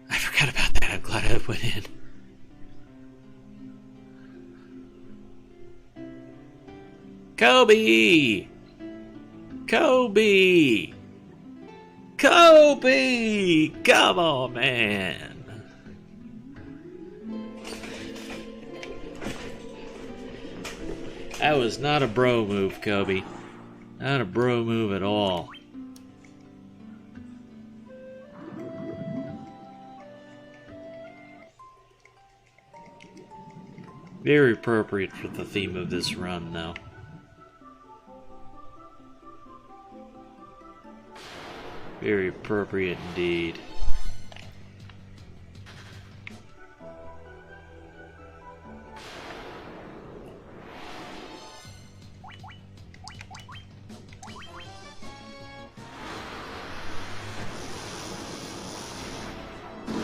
I forgot about that. I'm glad I went in. Kobe! Kobe! Kobe! Come on, man! That was not a bro move, Kobe. Not a bro move at all. Very appropriate for the theme of this run, though. Very appropriate indeed.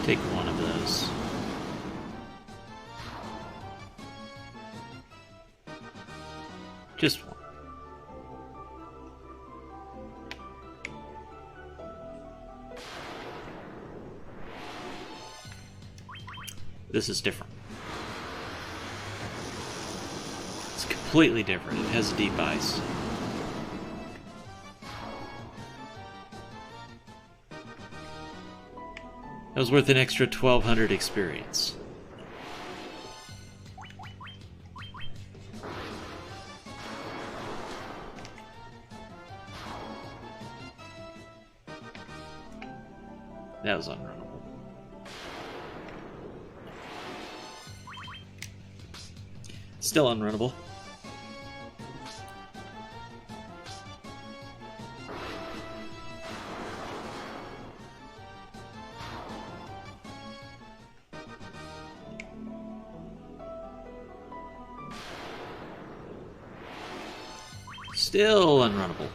Take one of those. Just one. This is different. It's completely different. It has deep ice. That was worth an extra 1,200 experience. That was unrunnable. Still unrunnable. Still unrunnable.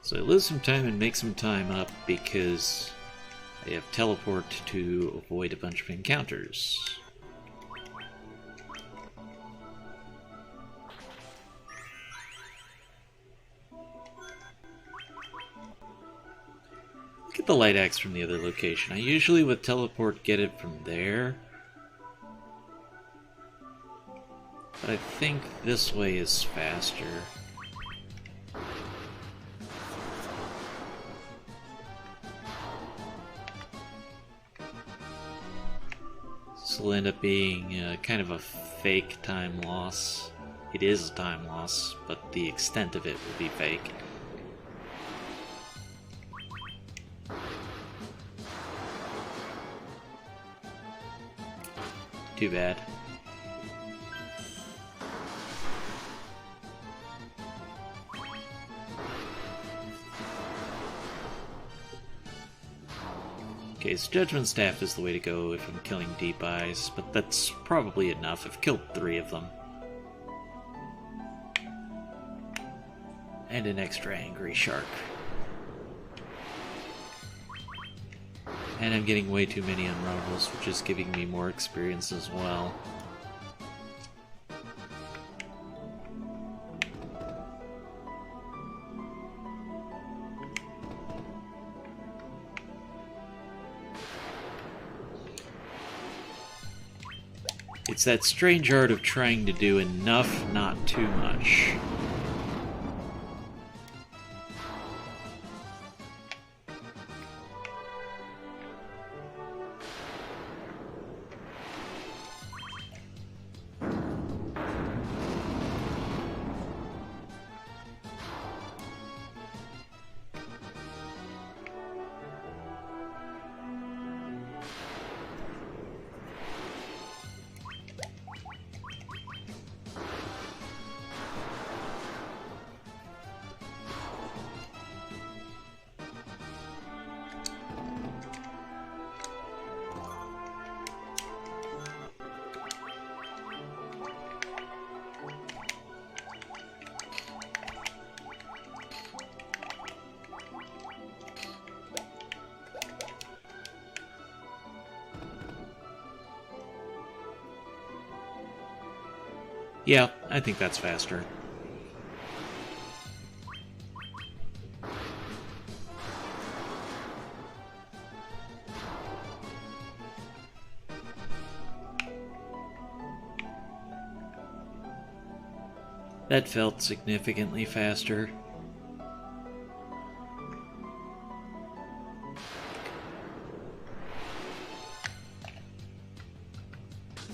So I lose some time and make some time up because I have teleport to avoid a bunch of encounters. Get the light axe from the other location. I usually with teleport get it from there. But I think this way is faster. This will end up being kind of a fake time loss. It is a time loss, but the extent of it will be fake. Too bad. Okay, so Judgment Staff is the way to go if I'm killing Deep Eyes, but that's probably enough. I've killed 3 of them. And an extra Angry Shark. And I'm getting way too many Unravels, which is giving me more experience as well. It's that strange art of trying to do enough, not too much. Yeah, I think that's faster. That felt significantly faster.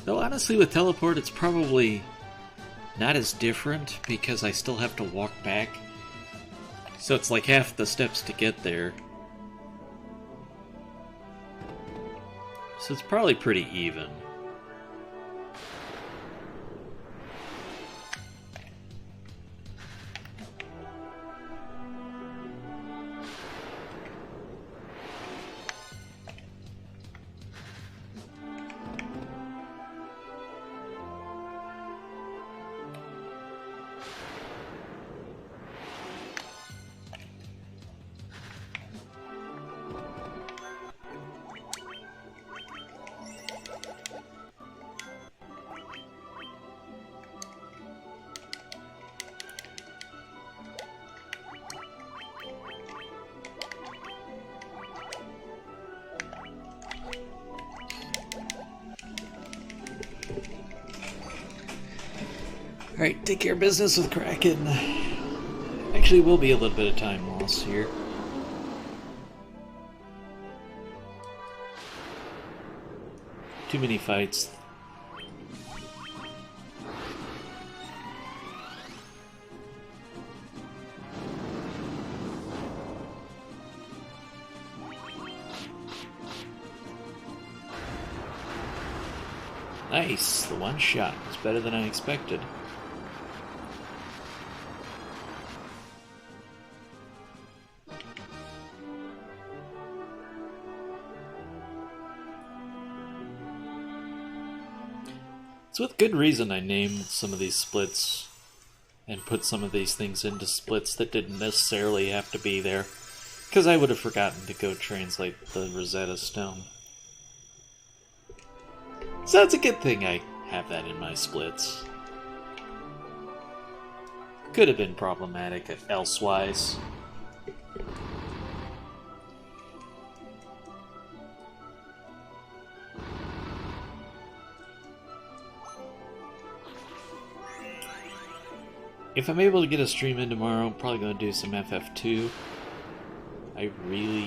Though honestly, with teleport, it's probably not as different because I still have to walk back. So it's like half the steps to get there. So it's probably pretty even. Alright, take care of business with Kraken. Actually, will be a little bit of time loss here. Too many fights. Nice, the one shot was better than I expected. It's with good reason I named some of these splits and put some of these things into splits that didn't necessarily have to be there, because I would have forgotten to go translate the Rosetta Stone. So that's a good thing I have that in my splits. Could have been problematic elsewise. If I'm able to get a stream in tomorrow, I'm probably going to do some FF2. I really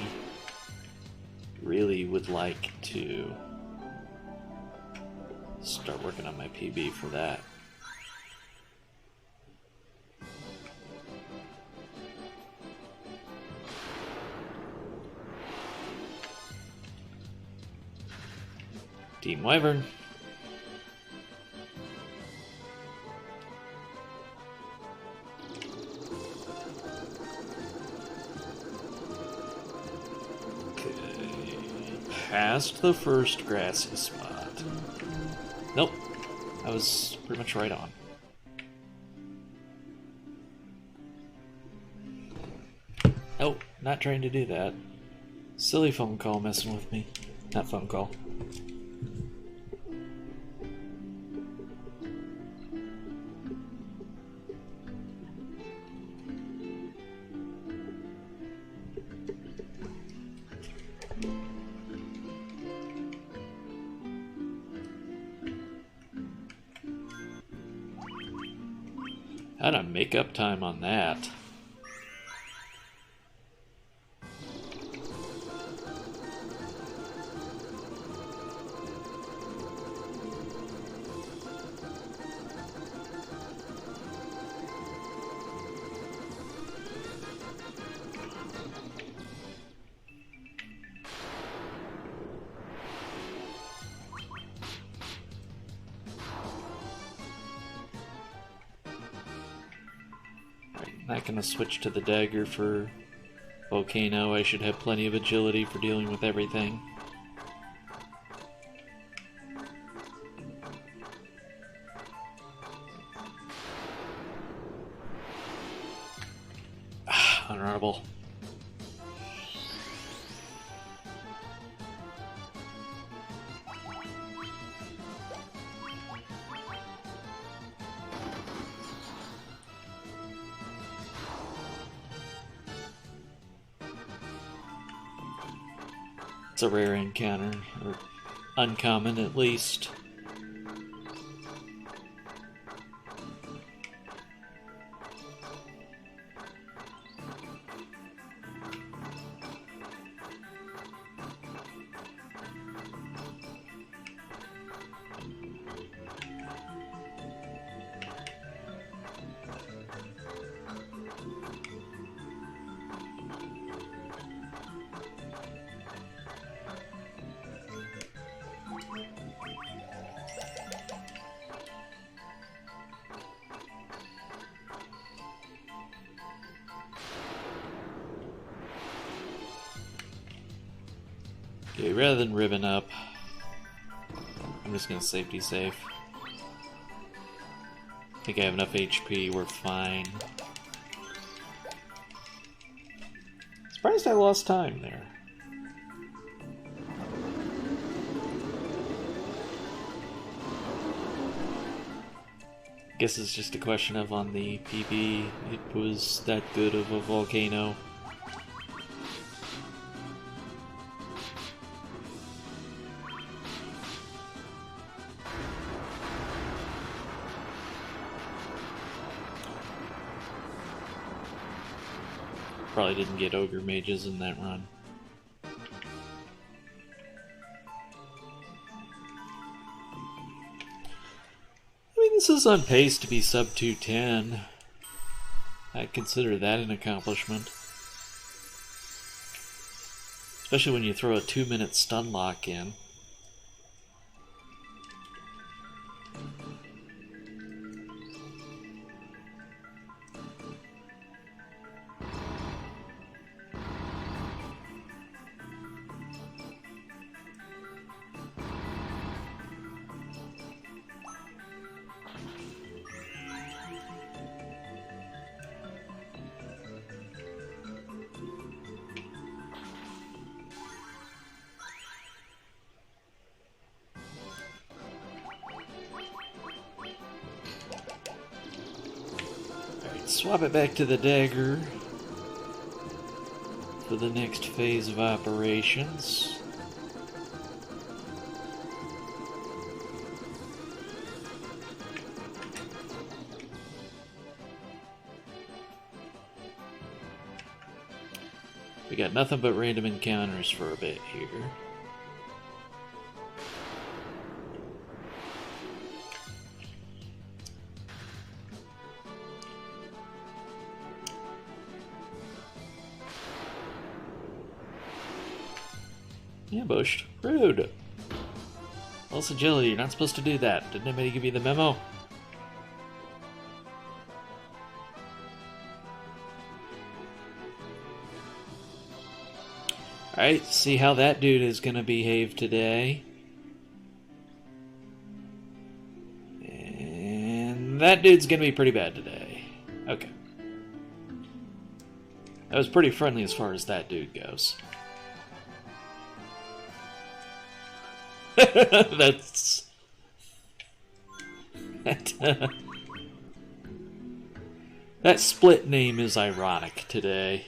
would like to Start working on my PB for that. Team Wyvern. Okay. Past the first grassy spot. Nope. I was pretty much right on. Nope, not trying to do that. Silly phone call messing with me. Not phone call. How'd I make up time on that? Not gonna switch to the dagger for Volcano. I should have plenty of agility for dealing with everything. Honorable. It's a rare encounter, or uncommon at least. Okay, rather than ribbon up, I'm just gonna safety safe. I think I have enough HP, we're fine. Surprised I lost time there. Guess it's just a question of on the PB, it was that good of a volcano. Probably didn't get ogre mages in that run. I mean, this is on pace to be sub 210. I'd consider that an accomplishment. Especially when you throw a 2-minute stun lock in. Swap it back to the dagger for the next phase of operations. We got nothing but random encounters for a bit here. Ambushed. Rude. Less agility, you're not supposed to do that. Didn't anybody give you the memo? Alright, see how that dude is gonna behave today. And that dude's gonna be pretty bad today. Okay. That was pretty friendly as far as that dude goes. That's... That split name is ironic today.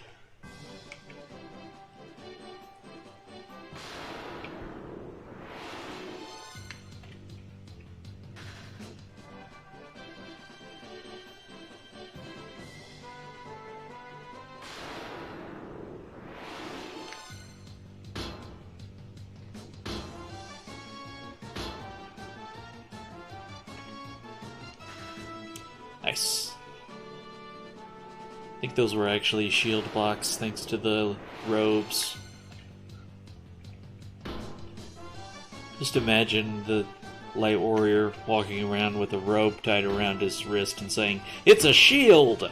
Nice. I think those were actually shield blocks thanks to the robes. Just imagine the light warrior walking around with a robe tied around his wrist and saying, "It's a shield!"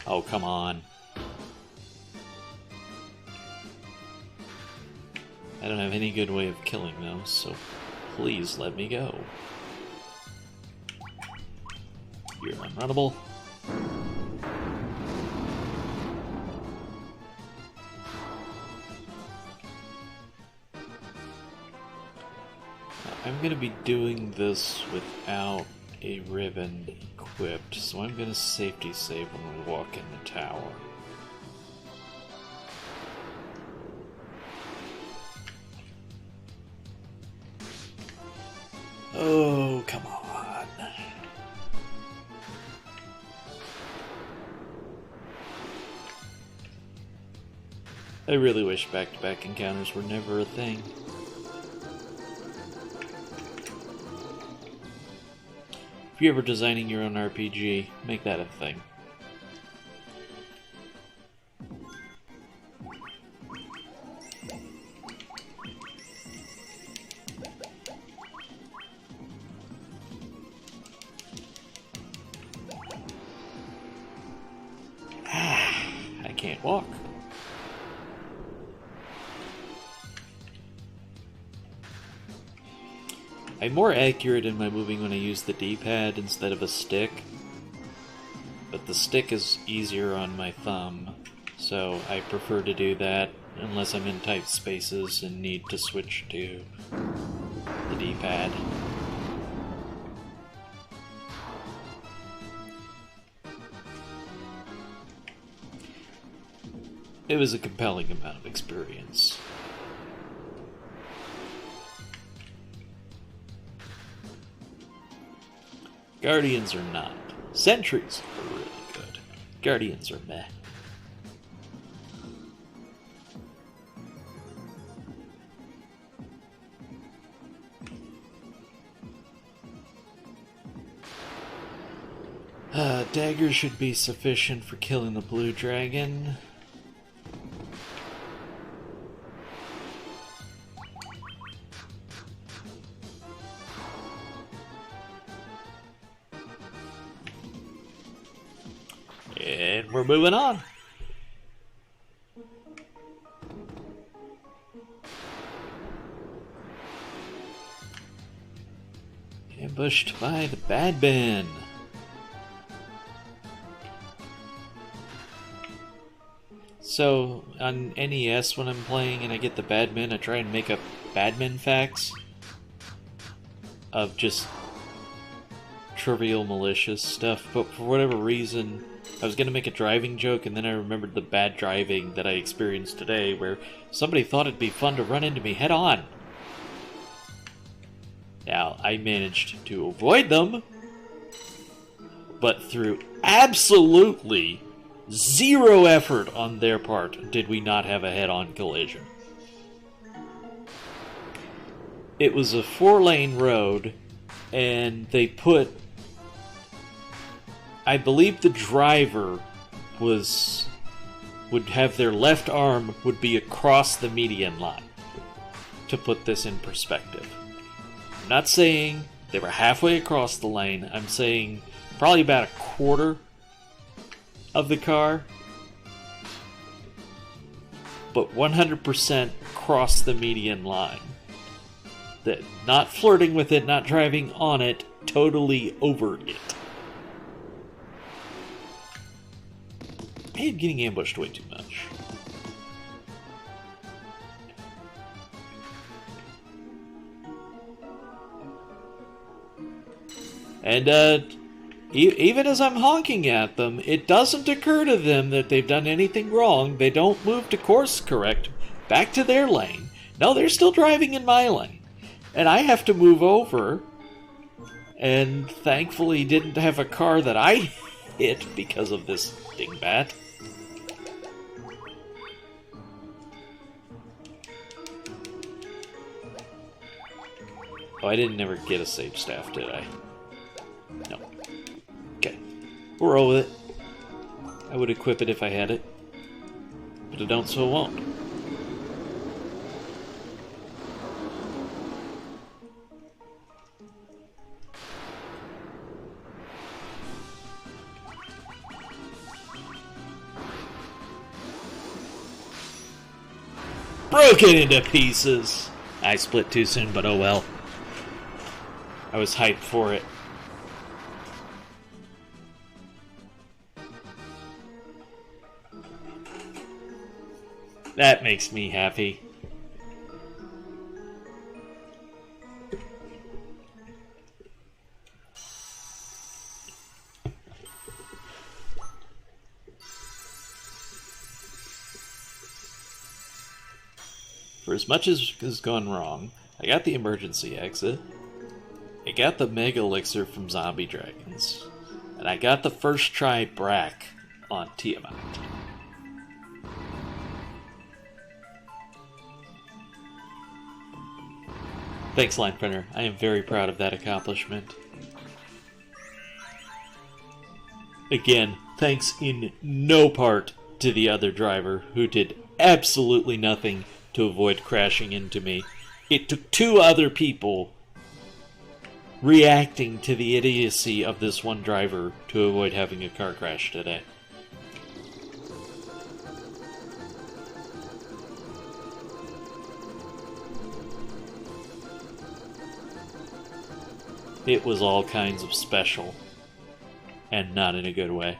Oh, come on. I don't have any good way of killing those, so please let me go. You're unrunnable. I'm going to be doing this without a ribbon equipped, so I'm going to safety save when we walk in the tower. Oh, come on. I really wish back-to-back encounters were never a thing. If you're ever designing your own RPG, make that a thing. I can't walk. I'm more accurate in my moving when I use the D-pad instead of a stick, but the stick is easier on my thumb, so I prefer to do that unless I'm in tight spaces and need to switch to the D-pad. It was a compelling amount of experience. Guardians are not. Sentries are really good. Guardians are meh. Dagger should be sufficient for killing the blue dragon. And we're moving on. Ambushed by the bad man. So, on NES when I'm playing and I get the Badmen, I try and make up Badmen facts of just trivial, malicious stuff, but for whatever reason, I was going to make a driving joke, and then I remembered the bad driving that I experienced today, where somebody thought it'd be fun to run into me head-on. Now, I managed to avoid them, but through absolutely zero effort on their part did we not have a head-on collision. It was a 4-lane road, and they put I believe the driver would have their left arm would be across the median line, to put this in perspective. I'm not saying they were halfway across the lane. I'm saying probably about a quarter of the car, but 100% cross the median line. That not flirting with it, not driving on it, totally over it. And getting ambushed way too much. And even as I'm honking at them, it doesn't occur to them that they've done anything wrong. They don't move to course correct back to their lane. No, they're still driving in my lane. And I have to move over, and thankfully didn't have a car that I hit because of this dingbat. Oh, I didn't ever get a sage staff, did I? No. Okay. We'll roll with it. I would equip it if I had it. But I don't, so I won't. Broken into pieces! I split too soon, but oh well. I was hyped for it. That makes me happy. For as much as has gone wrong, I got the emergency exit, I got the Mega Elixir from Zombie Dragons, and I got the first try Brack on Tiamat. Thanks, Line Printer. I am very proud of that accomplishment. Again, thanks in no part to the other driver, who did absolutely nothing to avoid crashing into me. It took two other people reacting to the idiocy of this one driver to avoid having a car crash today. It was all kinds of special, and not in a good way.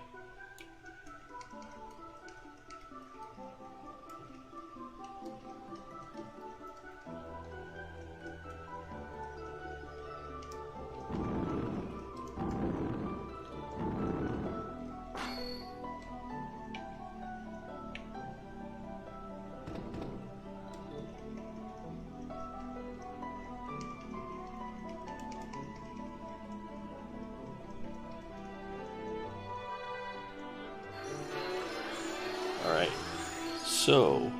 Alright, so,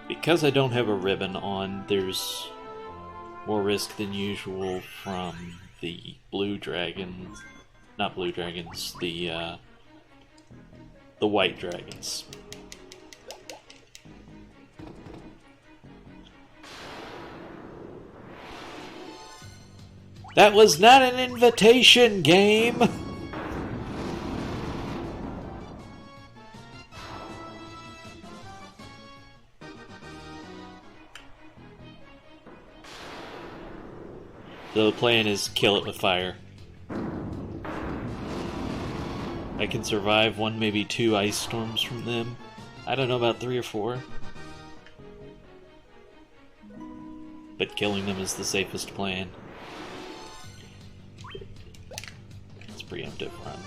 because I don't have a ribbon on, there's more risk than usual from the blue dragons, not blue dragons, the white dragons. That was not an invitation, game! So the plan is kill it with fire. I can survive one, maybe two ice storms from them. I don't know about 3 or 4. But killing them is the safest plan. It's preemptive run.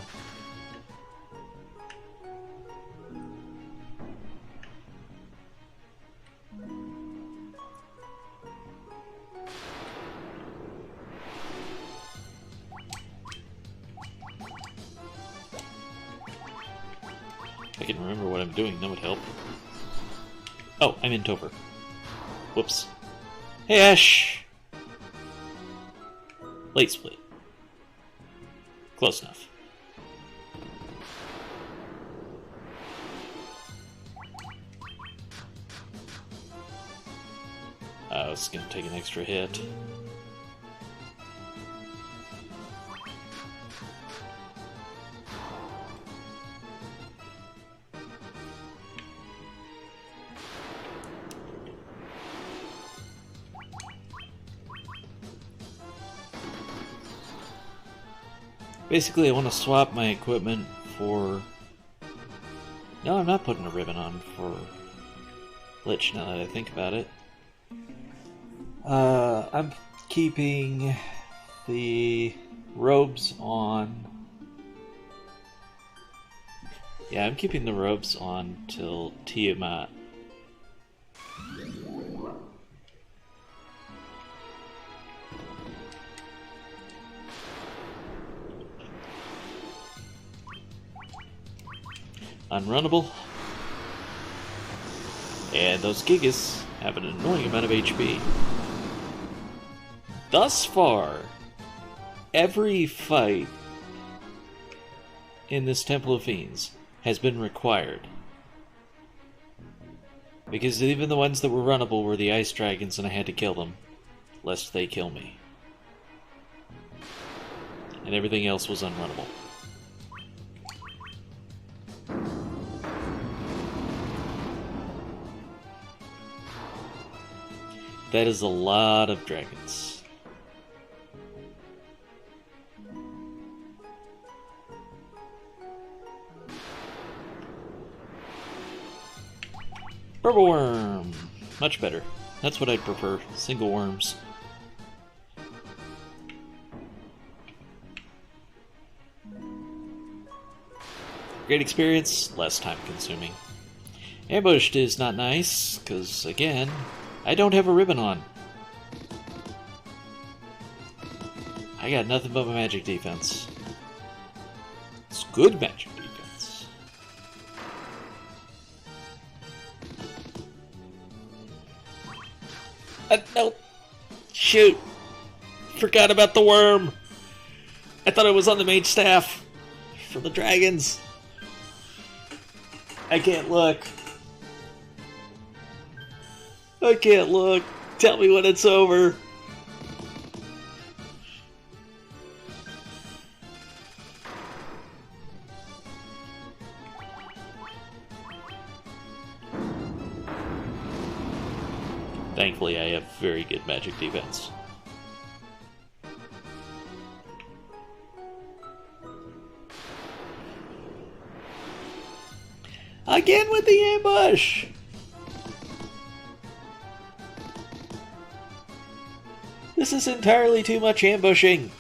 I can remember what I'm doing, that would help. Oh, I'm in Tover. Whoops. Hey, Ash! Late split. Close enough. this is gonna take an extra hit. Basically, I want to swap my equipment for... No, I'm not putting a ribbon on for Lich now that I think about it. I'm keeping the robes on. Yeah, I'm keeping the robes on till Tiamat. Unrunnable. And those Gigas have an annoying amount of HP. Thus far, every fight in this Temple of Fiends has been required. Because even the ones that were runnable were the ice dragons and I had to kill them, lest they kill me. And everything else was unrunnable. That is a lot of dragons. Purple worm! Much better. That's what I'd prefer. Single worms. Great experience, less time consuming. Ambushed is not nice, because again, I don't have a ribbon on. I got nothing but my magic defense. It's good magic defense. No. Shoot. Forgot about the worm. I thought it was on the mage staff. For the dragons. I can't look. I can't look. Tell me when it's over. Thankfully, I have very good magic defense. Again with the ambush! This is entirely too much ambushing.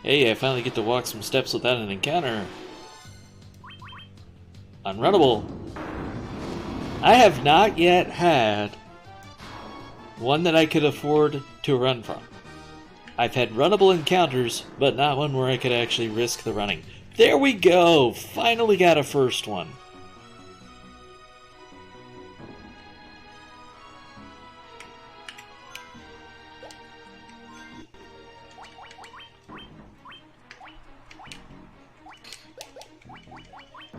Hey, I finally get to walk some steps without an encounter. Unrunnable. I have not yet had one that I could afford to run from. I've had runnable encounters, but not one where I could actually risk the running. There we go! Finally got a first one.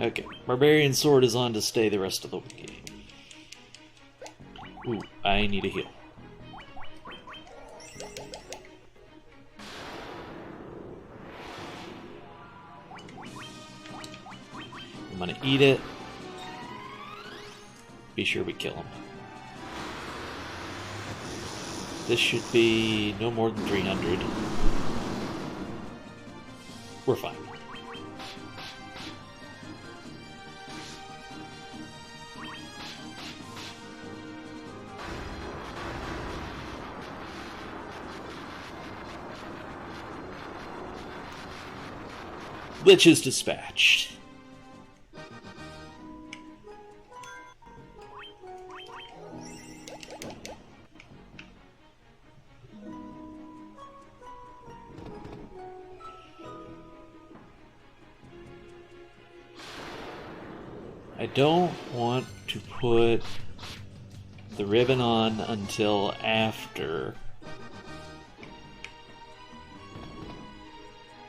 Okay, Barbarian Sword is on to stay the rest of the game. Ooh, I need a heal. I'm gonna eat it. Be sure we kill him. This should be no more than 300. We're fine. Lich is dispatched. I don't want to put the ribbon on until after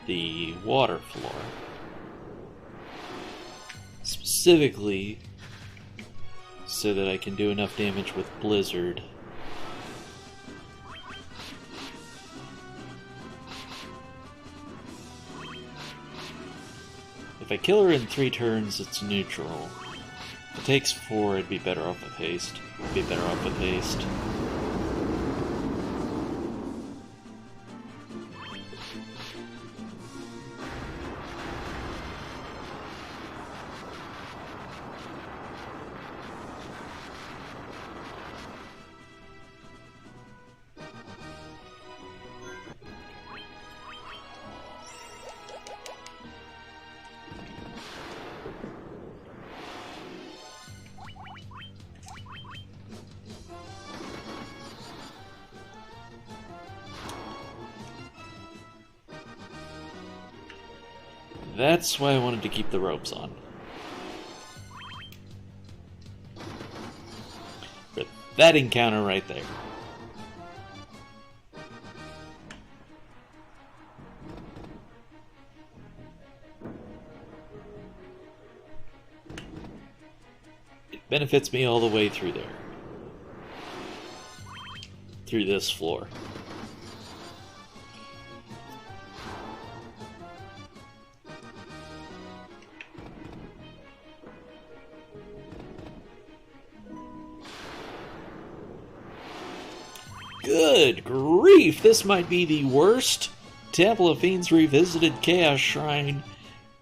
the water floor. Specifically, so that I can do enough damage with Blizzard. If I kill her in 3 turns, it's neutral. If it takes 4, I'd be better off with haste. That's why I wanted to keep the ropes on. For that encounter right there. It benefits me all the way through there. Through this floor. Good grief! This might be the worst Temple of Fiends Revisited Chaos Shrine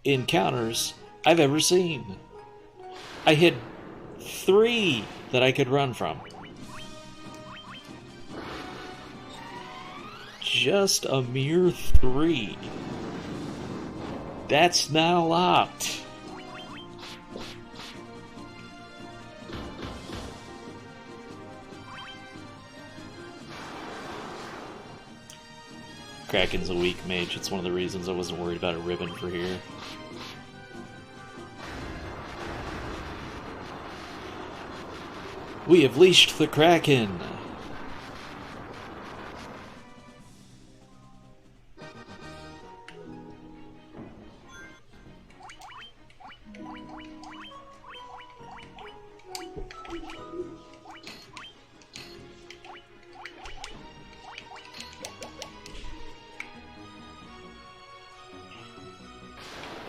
encounters I've ever seen. I hit 3 that I could run from. Just a mere 3. That's not a lot. Kraken's a weak mage. It's one of the reasons I wasn't worried about a ribbon for here. We have leashed the Kraken!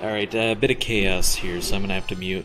Alright, a bit of chaos here, so I'm gonna have to mute.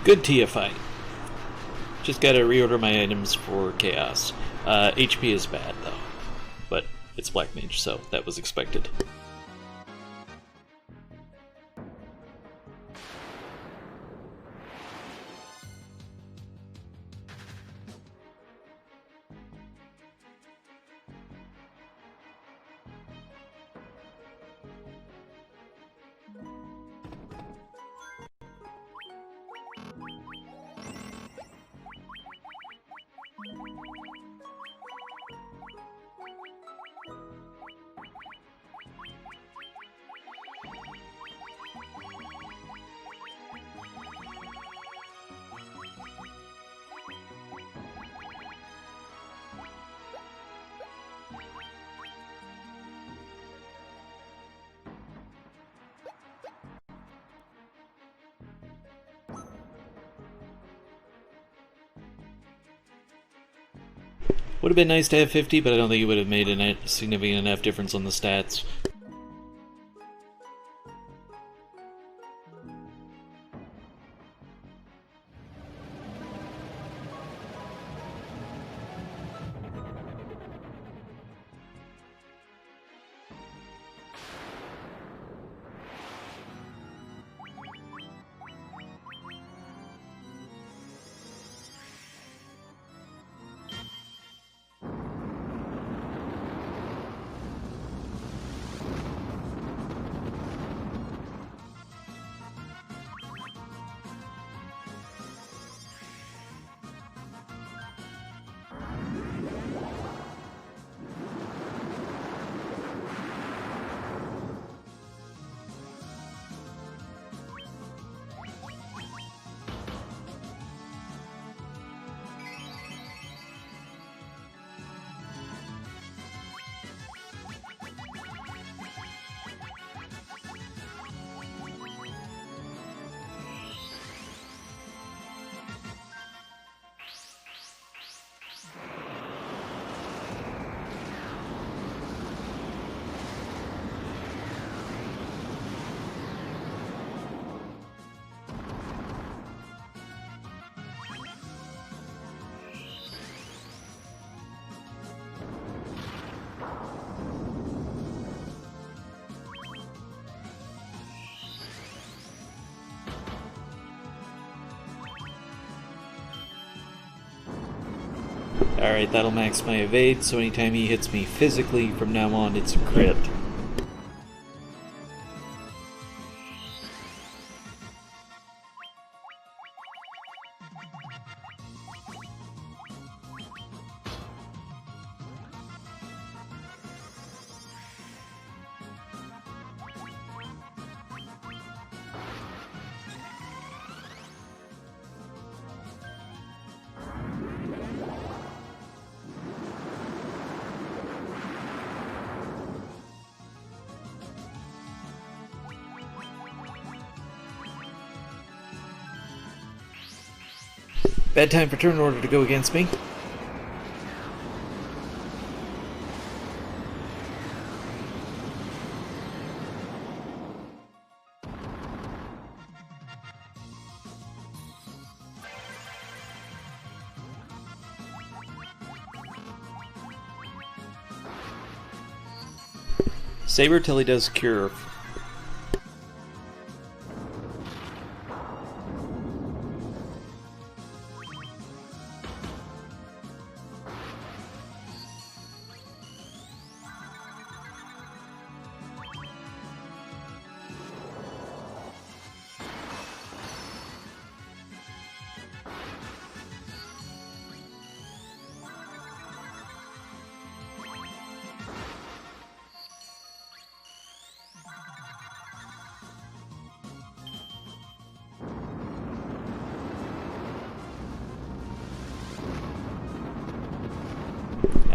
Good Tia fight. Just gotta reorder my items for Chaos. HP is bad, though. But it's Black Mage, so that was expected. Would have been nice to have 50, but I don't think it would have made a significant enough difference on the stats. Alright, that'll max my evade, so anytime he hits me physically from now on, it's a crit. Bad time for turn order to go against me. Saber till he does cure.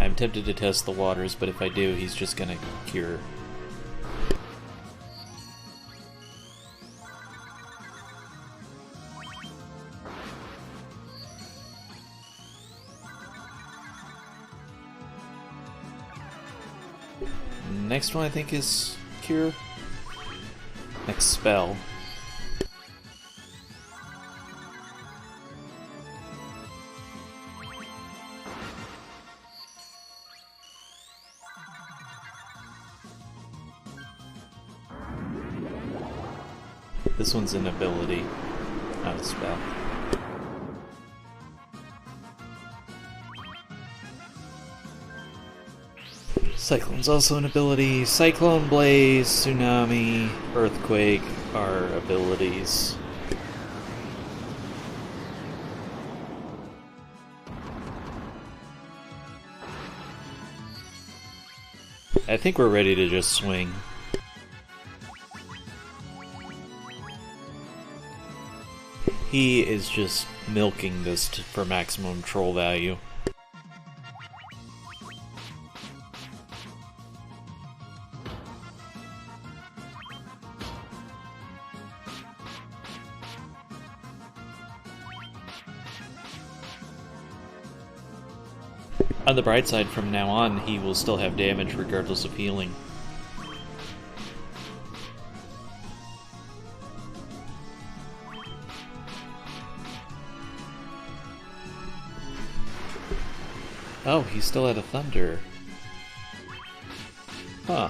I'm tempted to test the waters, but if I do, he's just gonna cure. Next one I think is cure. Next spell. This one's an ability, not a spell. Cyclone's also an ability. Cyclone, Blaze, Tsunami, Earthquake are abilities. I think we're ready to just swing. He is just milking this for maximum troll value. On the bright side, from now on, he will still have damage regardless of healing. Oh, he still had a thunder. Huh.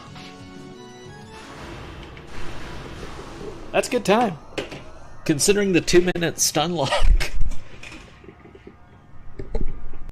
That's good time. Considering the 2-minute stun lock.